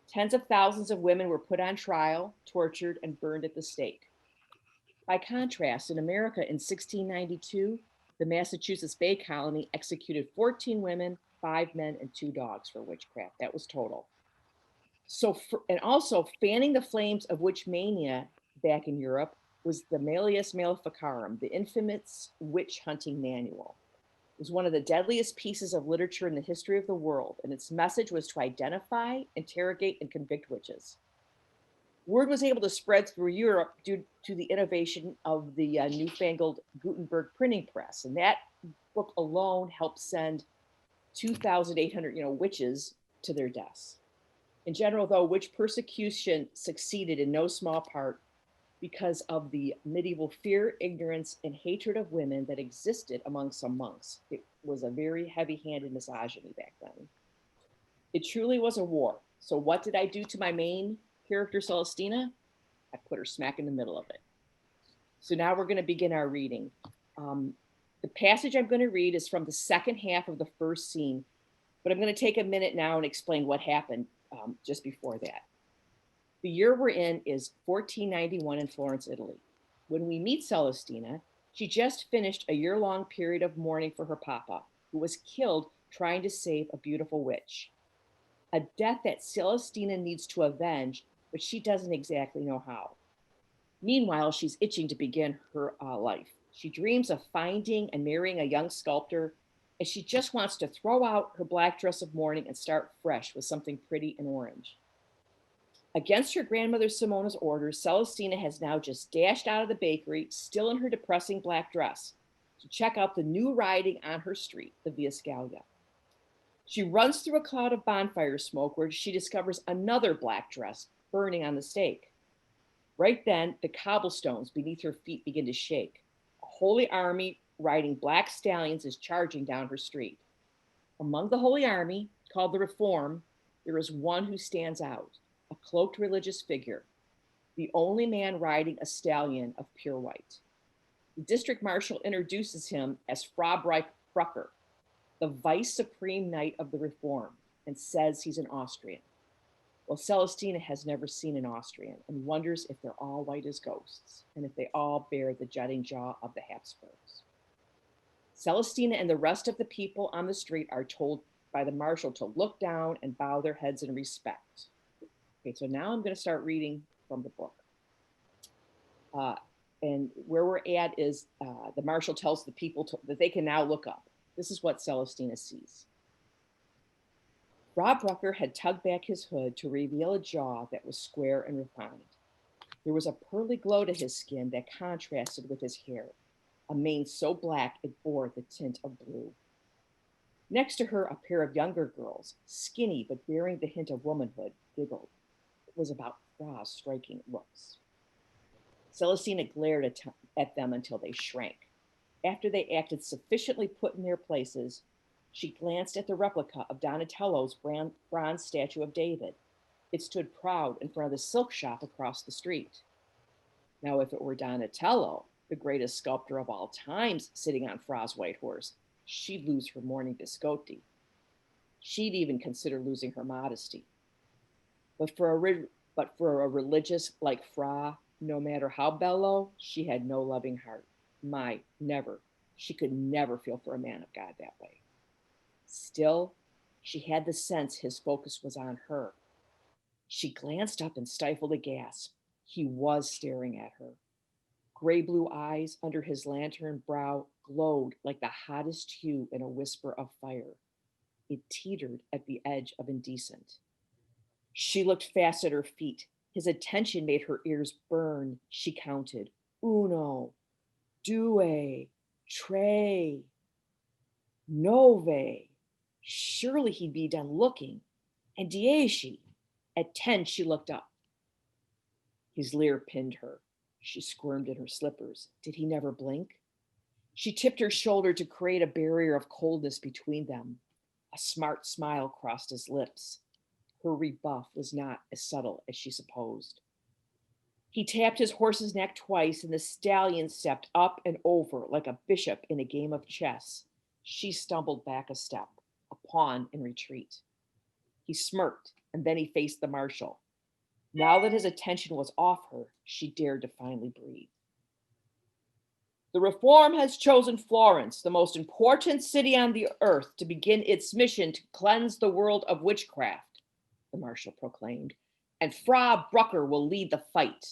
Tens of thousands of women were put on trial, tortured, and burned at the stake. By contrast, in America in 1692, the Massachusetts Bay Colony executed 14 women, 5 men, and 2 dogs for witchcraft. That was total. And also fanning the flames of witch mania back in Europe was the Malleus Maleficarum, the infamous witch hunting manual. It was one of the deadliest pieces of literature in the history of the world, and its message was to identify, interrogate, and convict witches. Word was able to spread through Europe due to the innovation of the newfangled Gutenberg printing press, and that book alone helped send 2,800, witches to their deaths. In general, though, witch persecution succeeded in no small part because of the medieval fear, ignorance, and hatred of women that existed among some monks. It was a very heavy-handed misogyny back then. It truly was a war. So what did I do to my main character, Celestina? I put her smack in the middle of it. So now we're going to begin our reading. The passage I'm going to read is from the second half of the first scene, but I'm going to take a minute now and explain what happened just before that. The year we're in is 1491 in Florence, Italy. When we meet Celestina, she just finished a year-long period of mourning for her papa, who was killed trying to save a beautiful witch. A death that Celestina needs to avenge, but she doesn't exactly know how. Meanwhile, she's itching to begin her life. She dreams of finding and marrying a young sculptor, and she just wants to throw out her black dress of mourning and start fresh with something pretty and orange. Against her grandmother Simona's orders, Celestina has now just dashed out of the bakery, still in her depressing black dress, to check out the new riding on her street, the Via Scaglia. She runs through a cloud of bonfire smoke where she discovers another black dress burning on the stake. Right then, the cobblestones beneath her feet begin to shake. A holy army riding black stallions is charging down her street. Among the holy army, called the Reform, there is one who stands out, a cloaked religious figure, the only man riding a stallion of pure white. The district marshal introduces him as Fra Brucker, the vice supreme knight of the Reform, and says he's an Austrian. Well, Celestina has never seen an Austrian and wonders if they're all white as ghosts and if they all bear the jutting jaw of the Habsburgs. Celestina and the rest of the people on the street are told by the marshal to look down and bow their heads in respect. Okay, so now I'm going to start reading from the book. And where we're at is the marshal tells the people that they can now look up. This is what Celestina sees. Fra Brucker had tugged back his hood to reveal a jaw that was square and refined. There was a pearly glow to his skin that contrasted with his hair, a mane so black it bore the tint of blue. Next to her, a pair of younger girls, skinny but bearing the hint of womanhood, giggled. It was about Fra's striking looks. Celestina glared at them until they shrank. After they acted sufficiently put in their places, she glanced at the replica of Donatello's bronze statue of David. It stood proud in front of the silk shop across the street. Now, if it were Donatello, the greatest sculptor of all times, sitting on Fra's white horse, she'd lose her morning biscotti. She'd even consider losing her modesty. But for a religious like Fra, no matter how bellow, she had no loving heart. Never. She could never feel for a man of God that way. Still, she had the sense his focus was on her. She glanced up and stifled a gasp. He was staring at her. Gray blue eyes under his lantern brow glowed like the hottest hue in a whisper of fire. It teetered at the edge of indecent. She looked fast at her feet. His attention made her ears burn. She counted. 1, 2, 3, 9. Surely he'd be done looking. And 10. At 10, she looked up. His leer pinned her. She squirmed in her slippers. Did he never blink? She tipped her shoulder to create a barrier of coldness between them. A smart smile crossed his lips. Her rebuff was not as subtle as she supposed. He tapped his horse's neck twice, and the stallion stepped up and over like a bishop in a game of chess. She stumbled back a step, a pawn in retreat. He smirked, and then he faced the marshal. Now that his attention was off her, she dared to finally breathe. The Reform has chosen Florence, the most important city on the earth, to begin its mission to cleanse the world of witchcraft, the marshal proclaimed, and Fra Brucker will lead the fight.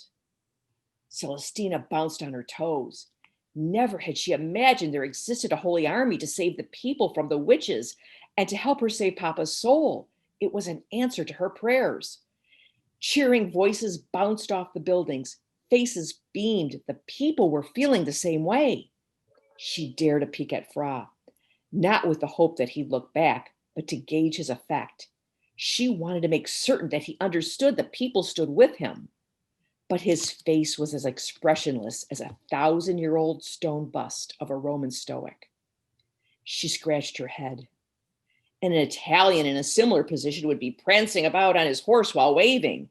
Celestina bounced on her toes. Never had she imagined there existed a holy army to save the people from the witches and to help her save Papa's soul. It was an answer to her prayers. Cheering voices bounced off the buildings. Faces beamed. The people were feeling the same way. She dared to peek at Fra, not with the hope that he'd look back, but to gauge his effect. She wanted to make certain that he understood the people stood with him. But his face was as expressionless as a 1,000-year-old stone bust of a Roman Stoic. She scratched her head. An Italian in a similar position would be prancing about on his horse while waving.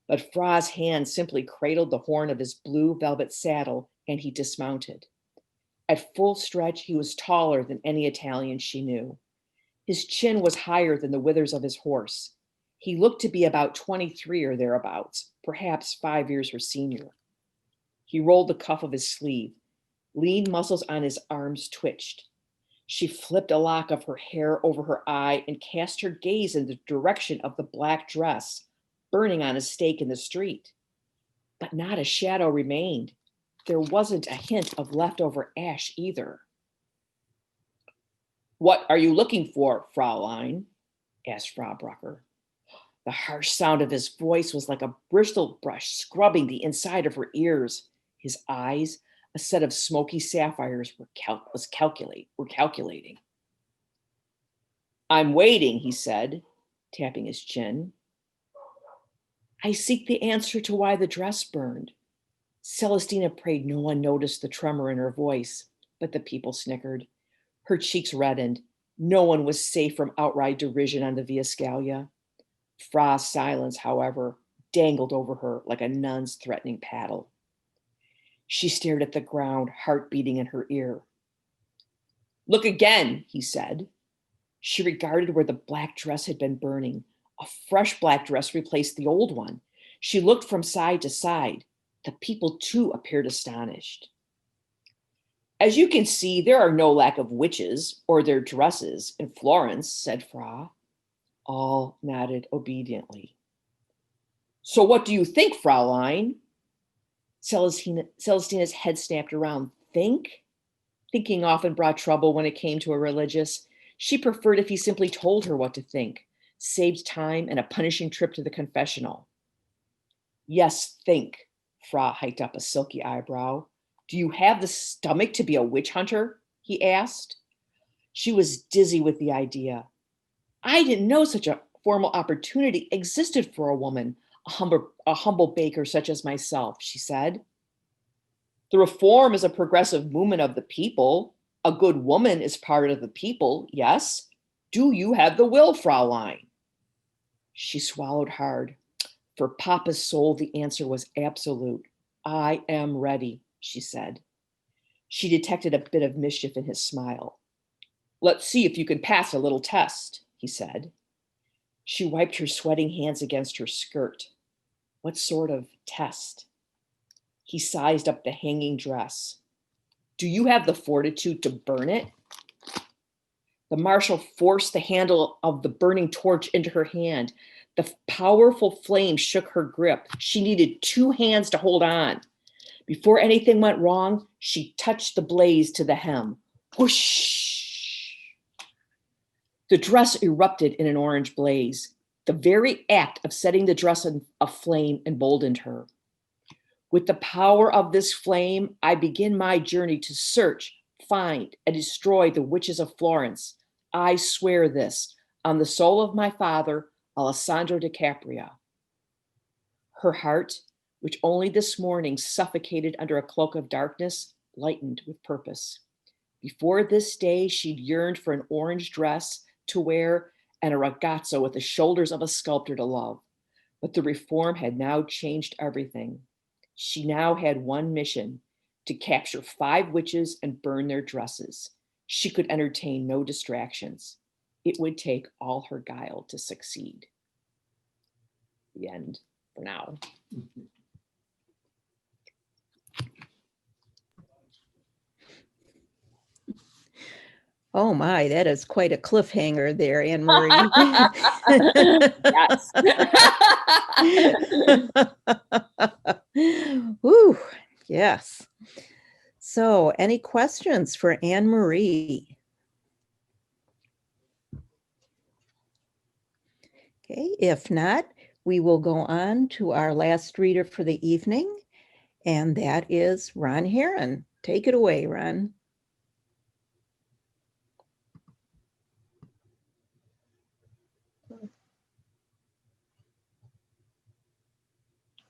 But Fra's hand simply cradled the horn of his blue velvet saddle, and he dismounted. At full stretch, he was taller than any Italian she knew. His chin was higher than the withers of his horse. He looked to be about 23 or thereabouts, perhaps 5 years her senior. He rolled the cuff of his sleeve. Lean muscles on his arms twitched. She flipped a lock of her hair over her eye and cast her gaze in the direction of the black dress, burning on a stake in the street. But not a shadow remained. There wasn't a hint of leftover ash either. "What are you looking for, Fraulein?" asked Frau Brucker. The harsh sound of his voice was like a bristle brush scrubbing the inside of her ears. His eyes, a set of smoky sapphires, were calculating. "I'm waiting," he said, tapping his chin. "I seek the answer to why the dress burned." Celestina prayed no one noticed the tremor in her voice, but the people snickered. Her cheeks reddened. No one was safe from outright derision on the Via Scala. Fra's silence, however, dangled over her like a nun's threatening paddle. She stared at the ground, heart beating in her ear. "Look again," he said. She regarded where the black dress had been burning. A fresh black dress replaced the old one. She looked from side to side. The people too appeared astonished. "As you can see, there are no lack of witches or their dresses in Florence," said Fra. All nodded obediently. "So what do you think, Fraulein?" Celestina's head snapped around. Think? Thinking often brought trouble when it came to a religious. She preferred if he simply told her what to think, saved time and a punishing trip to the confessional. "Yes, think." Fra hiked up a silky eyebrow. "Do you have the stomach to be a witch hunter?" he asked. She was dizzy with the idea. "I didn't know such a formal opportunity existed for a woman, a humble baker such as myself," she said. "The Reform is a progressive movement of the people. A good woman is part of the people, yes? Do you have the will, Fraulein?" She swallowed hard. For Papa's soul, the answer was absolute. "I am ready," she said. She detected a bit of mischief in his smile. "Let's see if you can pass a little test," he said. She wiped her sweating hands against her skirt. What sort of test? He sized up the hanging dress. "Do you have the fortitude to burn it?" The marshal forced the handle of the burning torch into her hand. The powerful flame shook her grip. She needed 2 hands to hold on. Before anything went wrong, she touched the blaze to the hem. Whoosh! The dress erupted in an orange blaze. The very act of setting the dress aflame emboldened her. "With the power of this flame, I begin my journey to search, find, and destroy the witches of Florence. I swear this on the soul of my father, Alessandro da Capria." Her heart, which only this morning suffocated under a cloak of darkness, lightened with purpose. Before this day, she'd yearned for an orange dress to wear and a ragazzo with the shoulders of a sculptor to love. But the reform had now changed everything. She now had one mission: to capture 5 witches and burn their dresses. She could entertain no distractions. It would take all her guile to succeed. The end for now. Oh my, that is quite a cliffhanger there, Annemarie. Yes. Woo, yes. So, any questions for Annemarie? Okay, if not, we will go on to our last reader for the evening, and that is Ron Herron. Take it away, Ron.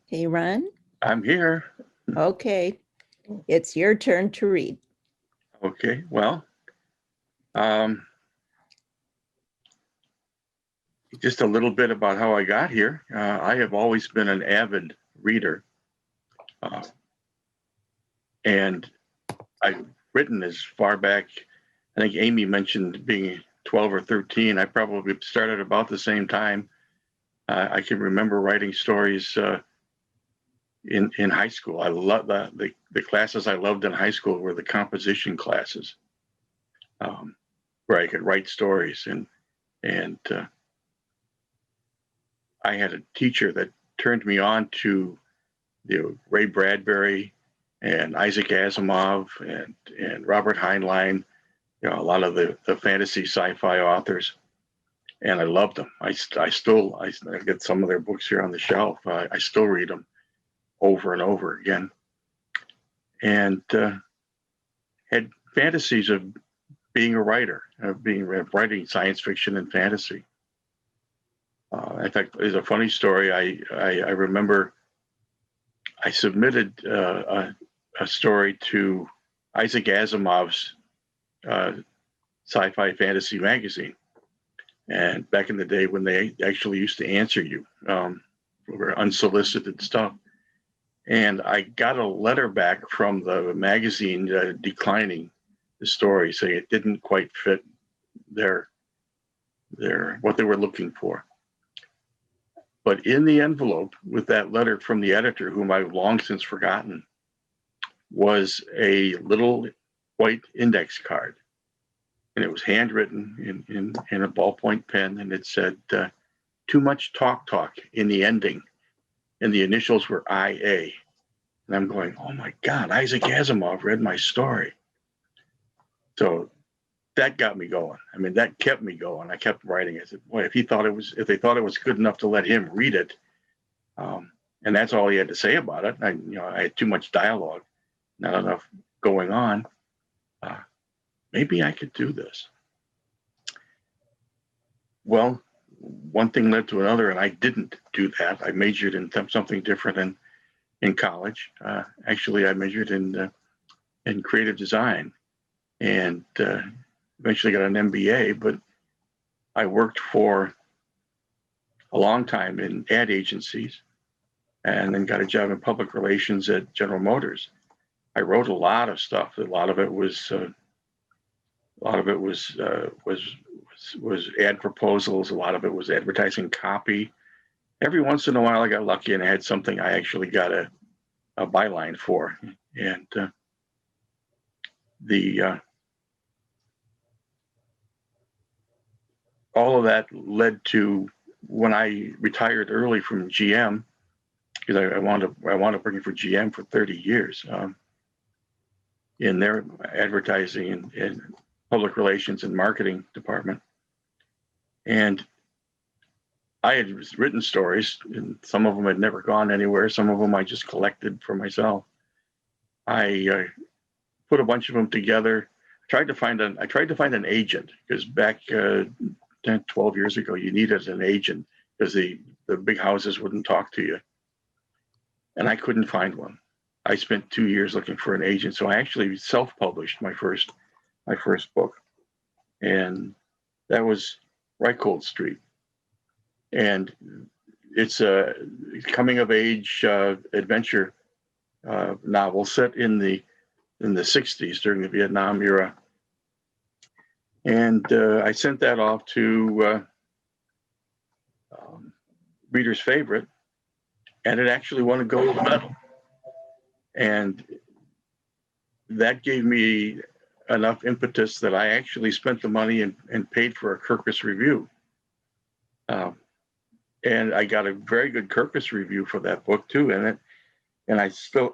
Hey, Ron. I'm here. Okay, it's your turn to read. Okay, well, just a little bit about how I got here. I have always been an avid reader, and I've written as far back. I think Amy mentioned being 12 or 13. I probably started about the same time. I can remember writing stories in high school. I love the classes I loved in high school were the composition classes, where I could write stories, and I had a teacher that turned me on to Ray Bradbury and Isaac Asimov and Robert Heinlein, a lot of the fantasy sci-fi authors, and I loved them. I get some of their books here on the shelf. I still read them over and over again, and had fantasies of being a writer, writing science fiction and fantasy. In fact, there's a funny story. I remember I submitted a story to Isaac Asimov's Sci-Fi Fantasy magazine, and back in the day when they actually used to answer you for unsolicited stuff. And I got a letter back from the magazine declining the story, saying it didn't quite fit their what they were looking for. But in the envelope with that letter from the editor, whom I've long since forgotten, was a little white index card. And it was handwritten in a ballpoint pen, and it said, "Too much talk in the ending." And the initials were IA. And I'm going, oh my God, Isaac Asimov read my story. So that got me going. I mean, that kept me going. I kept writing. I said, boy, if they thought it was good enough to let him read it, and that's all he had to say about it. I had too much dialogue, not enough going on. Maybe I could do this. Well, one thing led to another, and I didn't do that. I majored in something different in college. Actually, I majored in creative design, and eventually got an MBA. But I worked for a long time in ad agencies, and then got a job in public relations at General Motors. I wrote a lot of stuff. A lot of it was ad proposals. A lot of it was advertising copy. Every once in a while, I got lucky and I had something I actually got a byline for. And all of that led to when I retired early from GM, because I wound up working for GM for 30 years in their advertising and public relations and marketing department. And I had written stories, and some of them had never gone anywhere. Some of them I just collected for myself. I put a bunch of them together. I tried to find an agent, because back 10, 12 years ago, you needed an agent because the big houses wouldn't talk to you. and I couldn't find one. I spent 2 years looking for an agent, so I actually self-published my first book, and that was Right Cold Street. And it's a coming of age adventure novel set in the 60s during the Vietnam era. And I sent that off to Reader's Favorite, and it actually won a gold medal. And that gave me enough impetus that I actually spent the money and paid for a Kirkus review. And I got a very good Kirkus review for that book too. And I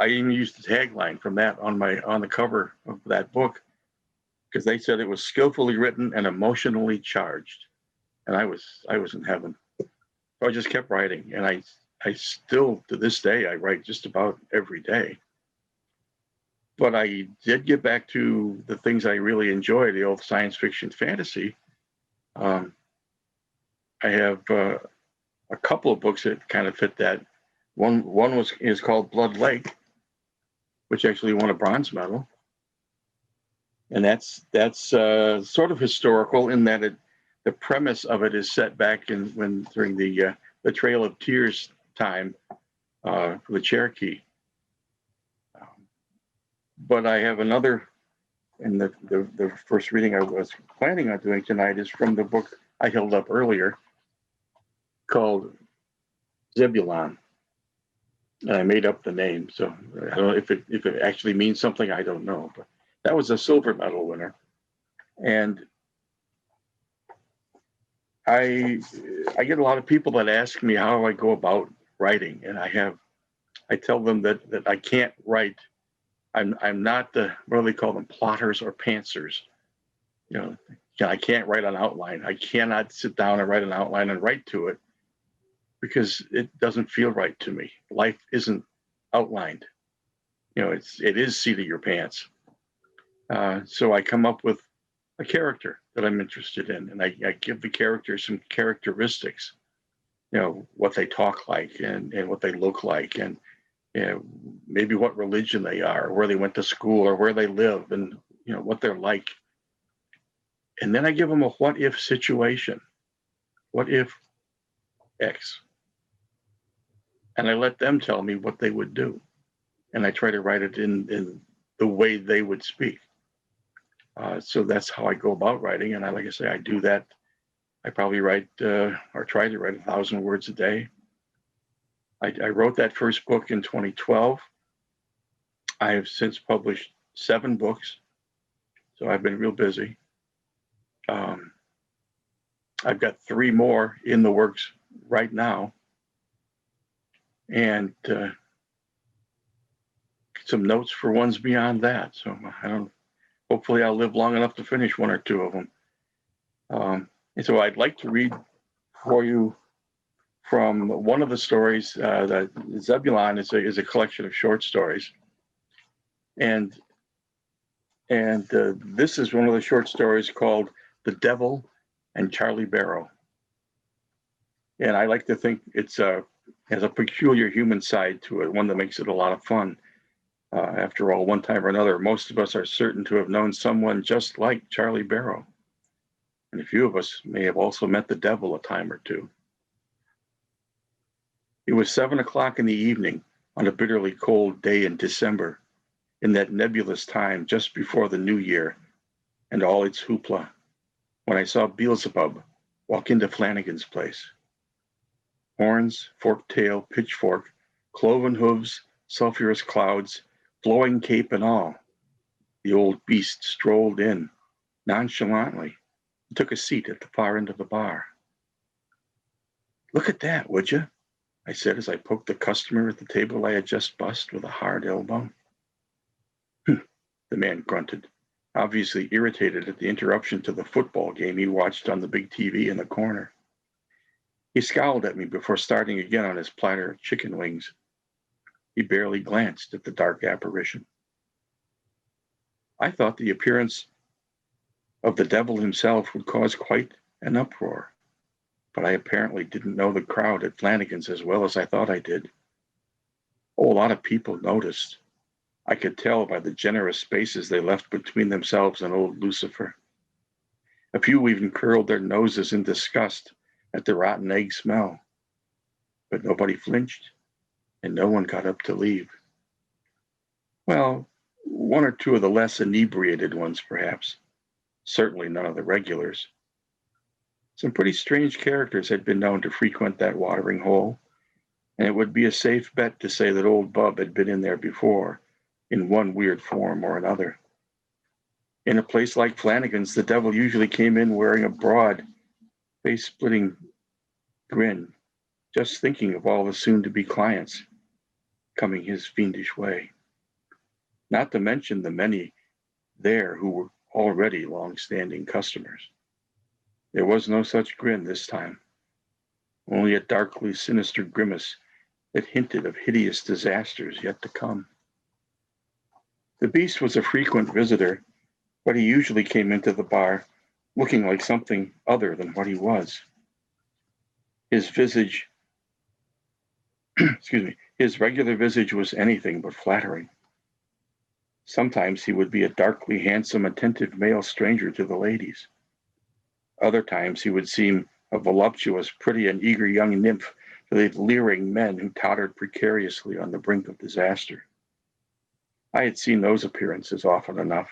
even used the tagline from that on the cover of that book, because they said it was skillfully written and emotionally charged. And I was in heaven. So I just kept writing, and I still, to this day, I write just about every day. But I did get back to the things I really enjoy, the old science fiction fantasy. I have a couple of books that kind of fit that. One is called Blood Lake, which actually won a bronze medal. And that's sort of historical in that the premise of it is set back during the Trail of Tears time for the Cherokee. But I have another, and the first reading I was planning on doing tonight is from the book I held up earlier called Zebulon. And I made up the name, so I don't know if it actually means something, I don't know. But that was a silver medal winner. And I get a lot of people that ask me how I go about writing, and I tell them that I can't write. I'm not the, what do they call them, plotters or pantsers. You know, I can't write an outline. I cannot sit down and write an outline and write to it because it doesn't feel right to me. Life isn't outlined. You know, it is seat of your pants. So I come up with a character that I'm interested in, and I give the character some characteristics, you know, what they talk like and what they look like, and you know, maybe what religion they are, or where they went to school, or where they live, and you know what they're like. And then I give them a what if situation. What if X? And I let them tell me what they would do. And I try to write it in the way they would speak. So that's how I go about writing. And like I say, I do that. I probably write or try to write 1,000 words a day. I wrote that first book in 2012. I have since published 7 books. So I've been real busy. I've got 3 more in the works right now. And some notes for ones beyond that. So hopefully I'll live long enough to finish 1 or 2 of them. And so I'd like to read for you from one of the stories. That Zebulon is a collection of short stories. And this is one of the short stories called The Devil and Charlie Barrow. And I like to think it's has a peculiar human side to it, one that makes it a lot of fun. After all, one time or another, most of us are certain to have known someone just like Charlie Barrow. And a few of us may have also met the devil a time or two. It was 7 o'clock in the evening on a bitterly cold day in December, in that nebulous time just before the new year and all its hoopla, when I saw Beelzebub walk into Flanagan's place. Horns, forked tail, pitchfork, cloven hooves, sulphurous clouds, flowing cape and all, the old beast strolled in nonchalantly and took a seat at the far end of the bar. "Look at that, would you?" I said as I poked the customer at the table I had just bussed with a hard elbow. The man grunted, obviously irritated at the interruption to the football game he watched on the big TV in the corner. He scowled at me before starting again on his platter of chicken wings. He barely glanced at the dark apparition. I thought the appearance of the devil himself would cause quite an uproar, but I apparently didn't know the crowd at Flanagan's as well as I thought I did. Oh, a lot of people noticed. I could tell by the generous spaces they left between themselves and old Lucifer. A few even curled their noses in disgust at the rotten egg smell. But nobody flinched, and no one got up to leave. Well, one or two of the less inebriated ones, perhaps. Certainly none of the regulars. Some pretty strange characters had been known to frequent that watering hole, and it would be a safe bet to say that old Bub had been in there before, in one weird form or another. In a place like Flanagan's, the devil usually came in wearing a broad, face-splitting grin, just thinking of all the soon-to-be clients coming his fiendish way. Not to mention the many there who were already long-standing customers. There was no such grin this time, only a darkly sinister grimace that hinted of hideous disasters yet to come. The beast was a frequent visitor, but he usually came into the bar looking like something other than what he was. His visage, his regular visage was anything but flattering. Sometimes he would be a darkly handsome, attentive male stranger to the ladies. Other times he would seem a voluptuous, pretty, and eager young nymph to the leering men who tottered precariously on the brink of disaster. I had seen those appearances often enough.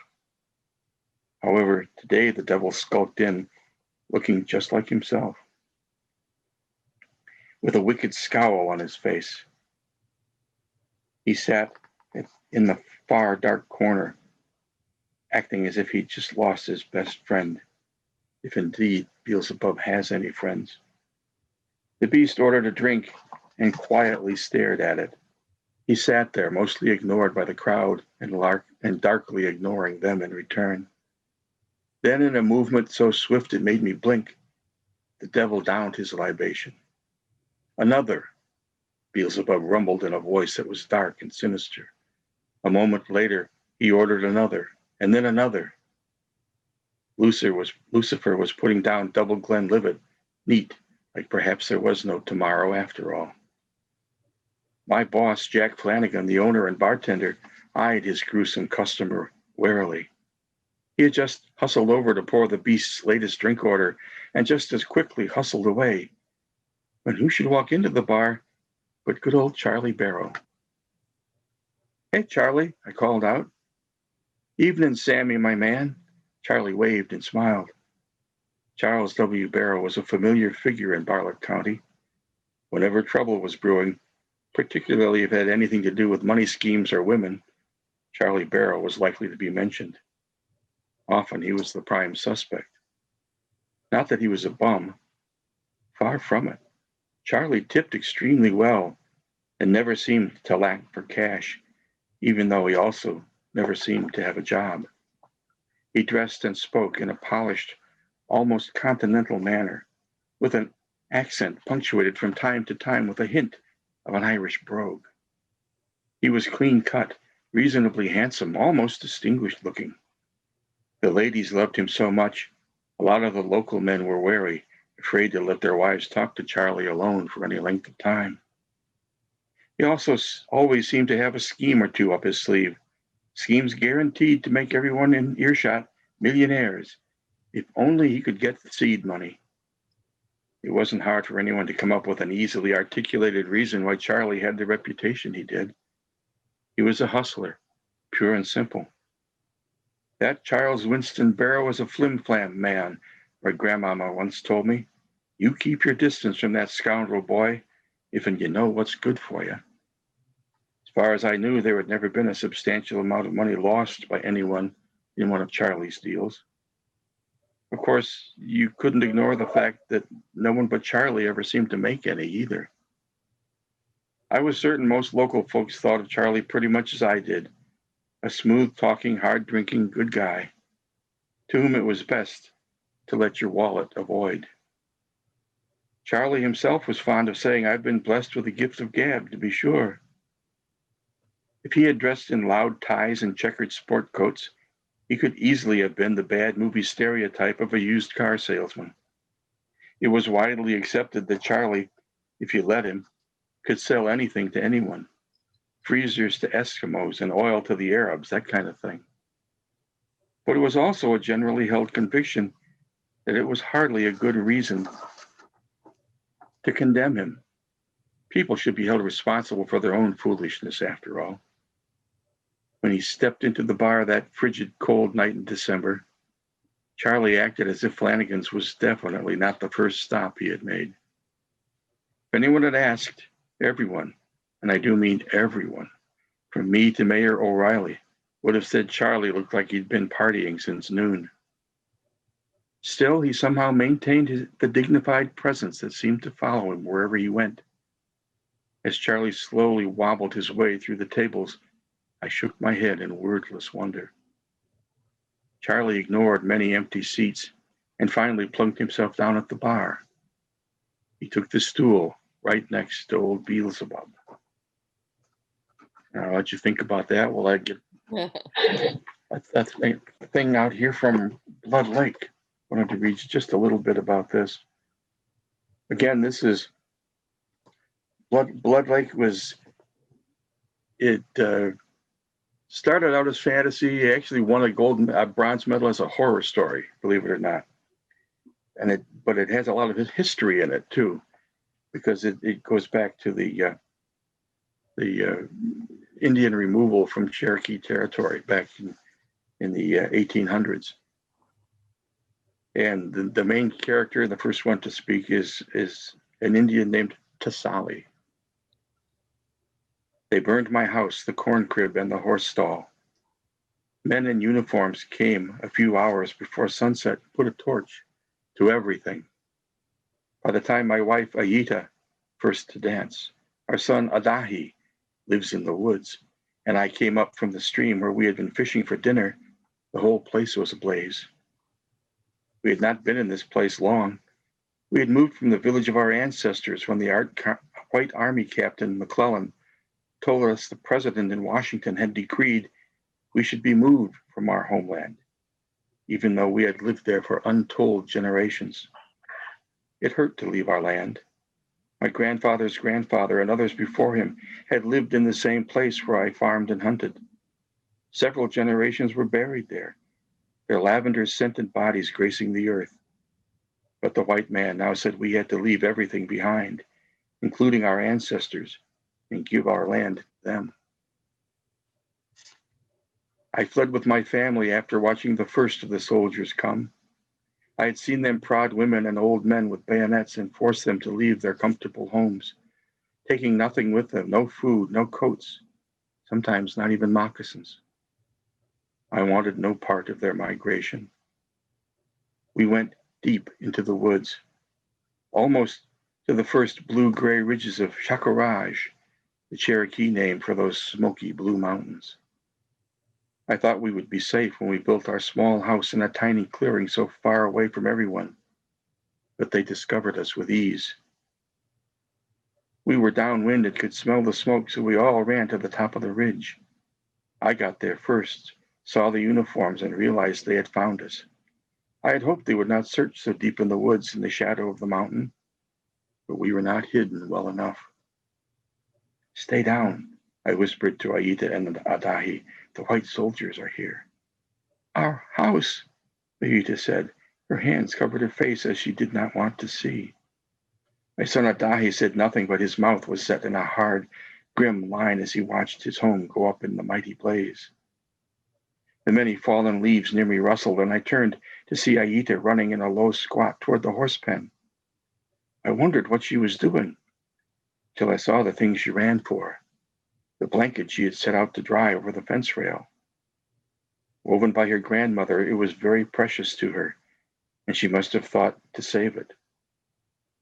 However, today the devil skulked in, looking just like himself, with a wicked scowl on his face. He sat in the far dark corner, acting as if he'd just lost his best friend, if indeed Beelzebub has any friends. The beast ordered a drink and quietly stared at it. He sat there, mostly ignored by the crowd and darkly ignoring them in return. Then, in a movement so swift it made me blink, the devil downed his libation. Another, Beelzebub rumbled in a voice that was dark and sinister. A moment later, he ordered another, and then another. Lucifer was putting down Double Glenlivet, neat, like perhaps there was no tomorrow after all. My boss, Jack Flanagan, the owner and bartender, eyed his gruesome customer warily. He had just hustled over to pour the beast's latest drink order and just as quickly hustled away, when who should walk into the bar but good old Charlie Barrow. "Hey, Charlie," I called out. "Evening, Sammy, my man." Charlie waved and smiled. Charles W. Barrow was a familiar figure in Bartlett County. Whenever trouble was brewing, particularly if it had anything to do with money schemes or women, Charlie Barrow was likely to be mentioned. Often he was the prime suspect. Not that he was a bum. Far from it. Charlie tipped extremely well and never seemed to lack for cash, even though he also never seemed to have a job. He dressed and spoke in a polished, almost continental manner, with an accent punctuated from time to time with a hint of an Irish brogue. He was clean-cut, reasonably handsome, almost distinguished looking. The ladies loved him so much, a lot of the local men were wary, afraid to let their wives talk to Charlie alone for any length of time. He also always seemed to have a scheme or two up his sleeve, schemes guaranteed to make everyone in earshot millionaires, if only he could get the seed money. It wasn't hard for anyone to come up with an easily articulated reason why Charlie had the reputation he did. He was a hustler, pure and simple. That Charles Winston Barrow was a flim-flam man, my grandmama once told me. You keep your distance from that scoundrel, boy, if and you know what's good for you. As far as I knew, there had never been a substantial amount of money lost by anyone in one of Charlie's deals. Of course, you couldn't ignore the fact that no one but Charlie ever seemed to make any either. I was certain most local folks thought of Charlie pretty much as I did, a smooth-talking, hard-drinking, good guy, to whom it was best to let your wallet avoid. Charlie himself was fond of saying, "I've been blessed with the gift of gab, to be sure." If he had dressed in loud ties and checkered sport coats, he could easily have been the bad movie stereotype of a used car salesman. It was widely accepted that Charlie, if you let him, could sell anything to anyone. freezers to Eskimos and oil to the Arabs, that kind of thing. But it was also a generally held conviction that it was hardly a good reason to condemn him. People should be held responsible for their own foolishness, after all. When he stepped into the bar that frigid, cold night in December, Charlie acted as if Flanagan's was definitely not the first stop he had made. If anyone had asked, everyone, and I do mean everyone, from me to Mayor O'Reilly, would have said Charlie looked like he'd been partying since noon. Still, he somehow maintained the dignified presence that seemed to follow him wherever he went. As Charlie slowly wobbled his way through the tables, I shook my head in wordless wonder. Charlie ignored many empty seats and finally plunked himself down at the bar. He took the stool right next to old Beelzebub. Now, I'll let you think about that while I get that thing out here from Blood Lake. I wanted to read just a little bit about this. Again, this is Blood Lake was, it started out as fantasy. It actually won a bronze medal as a horror story, believe it or not. But it has a lot of history in it too, because it goes back to the Indian removal from Cherokee territory back in the 1800s. And the main character, the first one to speak, is an Indian named Tassali. They burned my house, the corn crib, and the horse stall. Men in uniforms came a few hours before sunset, put a torch to everything. By the time my wife, Ayita, first to dance, our son, Adahi, lives in the woods, and I came up from the stream where we had been fishing for dinner, the whole place was ablaze. We had not been in this place long. We had moved from the village of our ancestors when the White Army Captain McClellan told us the president in Washington had decreed we should be moved from our homeland, even though we had lived there for untold generations. It hurt to leave our land. My grandfather's grandfather and others before him had lived in the same place where I farmed and hunted. Several generations were buried there, their lavender-scented bodies gracing the earth. But the white man now said we had to leave everything behind, including our ancestors, and give our land to them. I fled with my family after watching the first of the soldiers come. I had seen them prod women and old men with bayonets and force them to leave their comfortable homes, taking nothing with them, no food, no coats, sometimes not even moccasins. I wanted no part of their migration. We went deep into the woods, almost to the first blue-gray ridges of Chacorage, the Cherokee name for those smoky blue mountains. I thought we would be safe when we built our small house in a tiny clearing so far away from everyone, but they discovered us with ease. We were downwind and could smell the smoke, so we all ran to the top of the ridge. I got there first, saw the uniforms, and realized they had found us. I had hoped they would not search so deep in the woods in the shadow of the mountain, but we were not hidden well enough. Stay down, I whispered to Ayita and Adahi. The white soldiers are here. Our house, Ayita said. Her hands covered her face as she did not want to see. My son Adahi said nothing, but his mouth was set in a hard, grim line as he watched his home go up in the mighty blaze. The many fallen leaves near me rustled, and I turned to see Ayita running in a low squat toward the horse pen. I wondered what she was doing, till I saw the thing she ran for, the blanket she had set out to dry over the fence rail. Woven by her grandmother, it was very precious to her, and she must have thought to save it.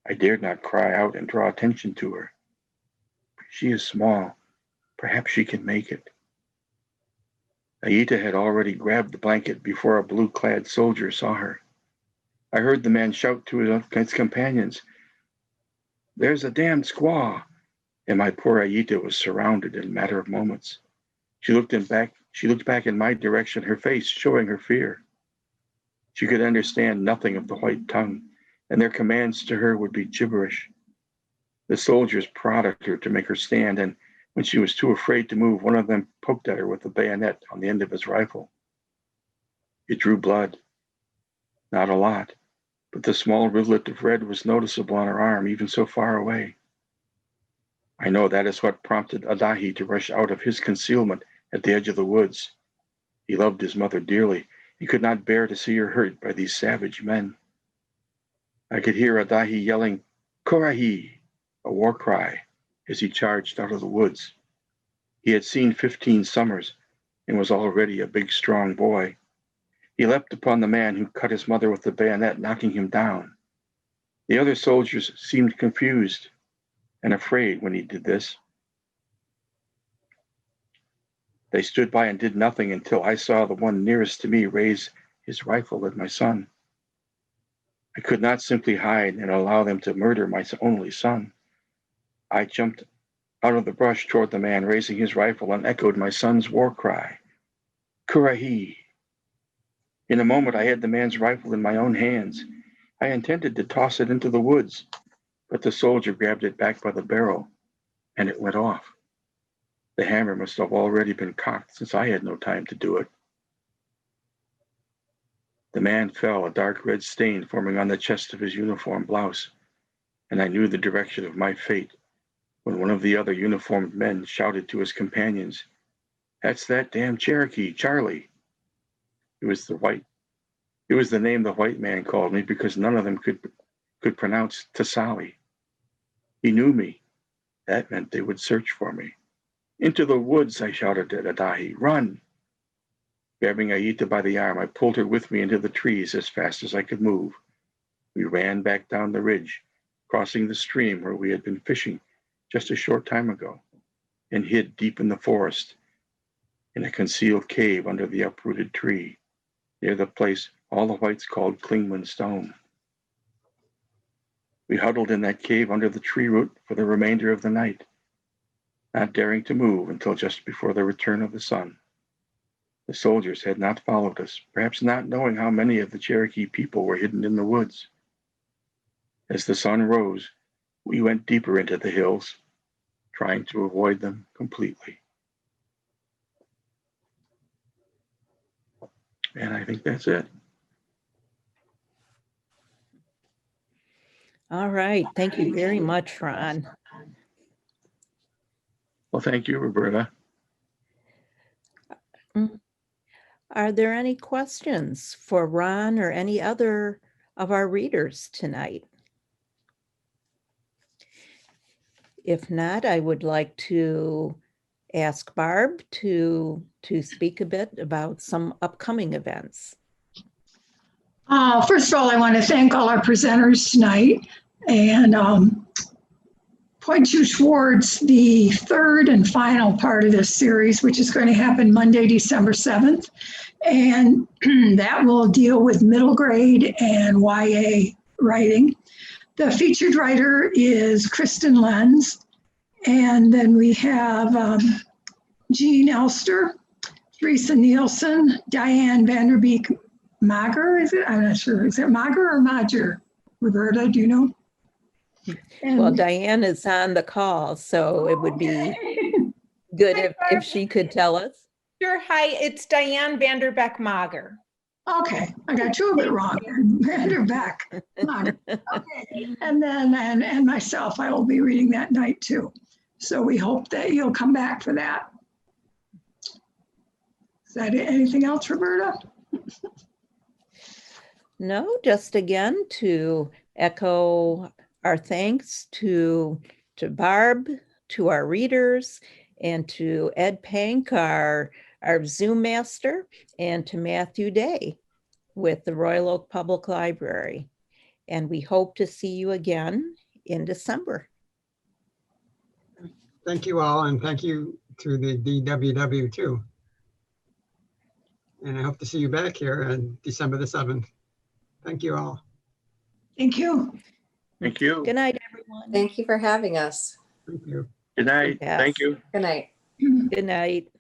I dared not cry out and draw attention to her. She is small. Perhaps she can make it. Ayita had already grabbed the blanket before a blue-clad soldier saw her. I heard the man shout to his companions, "There's a damned squaw!" And my poor Ayita was surrounded in a matter of moments. She looked back in my direction, her face showing her fear. She could understand nothing of the white tongue, and their commands to her would be gibberish. The soldiers prodded her to make her stand, and When she was too afraid to move, one of them poked at her with a bayonet on the end of his rifle. It drew blood. Not a lot, but the small rivulet of red was noticeable on her arm, even so far away. I know that is what prompted Adahi to rush out of his concealment at the edge of the woods. He loved his mother dearly. He could not bear to see her hurt by these savage men. I could hear Adahi yelling, "Korahi," a war cry, as he charged out of the woods. He had seen 15 summers and was already a big, strong boy. He leapt upon the man who cut his mother with the bayonet, knocking him down. The other soldiers seemed confused and afraid when he did this. They stood by and did nothing until I saw the one nearest to me raise his rifle at my son. I could not simply hide and allow them to murder my only son. I jumped out of the brush toward the man raising his rifle and echoed my son's war cry, "Kurahi." In a moment, I had the man's rifle in my own hands. I intended to toss it into the woods, but the soldier grabbed it back by the barrel, and it went off. The hammer must have already been cocked, since I had no time to do it. The man fell, a dark red stain forming on the chest of his uniform blouse, and I knew the direction of my fate when one of the other uniformed men shouted to his companions, "That's that damn Cherokee, Charlie." It was the name the white man called me because none of them could pronounce Tasali. He knew me. That meant they would search for me. "Into the woods," I shouted at Adahi. "Run!" Grabbing Aita by the arm, I pulled her with me into the trees as fast as I could move. We ran back down the ridge, crossing the stream where we had been fishing just a short time ago, and hid deep in the forest in a concealed cave under the uprooted tree, near the place all the whites called Clingman Stone. We huddled in that cave under the tree root for the remainder of the night, not daring to move until just before the return of the sun. The soldiers had not followed us, perhaps not knowing how many of the Cherokee people were hidden in the woods. As the sun rose, we went deeper into the hills, trying to avoid them completely. And I think that's it. All right. Thank you very much, Ron. Well, thank you, Roberta. Are there any questions for Ron or any other of our readers tonight? If not, I would like to ask Barb to speak a bit about some upcoming events. First of all, I want to thank all our presenters tonight and point you towards the third and final part of this series, which is going to happen Monday, December 7th. And that will deal with middle grade and YA writing. The featured writer is Kristen Lenz. And then we have Jean Elster, Teresa Nielsen, Diane Vanderbeek Mager, is it? I'm not sure. Is it Mager or Mager? Roberta, do you know? And, well, Diane is on the call, so it would be good if she could tell us. Sure. Hi, it's Diane Vanderbeck Mager. Okay, I got two of it wrong. Vanderbeck Mager. Okay, and then and myself, I will be reading that night too. So we hope that you'll come back for that. Is that anything else, Roberta? No, just again to echo our thanks to Barb, to our readers, and to Ed Pank, our Zoom master, and to Matthew Day with the Royal Oak Public Library. And we hope to see you again in December. Thank you all, and thank you to the DWW too. And I hope to see you back here on December the 7th. Thank you all. Thank you. Thank you. Good night, everyone. Thank you for having us. Thank you. Good night. Yes. Thank you. Good night. Good night.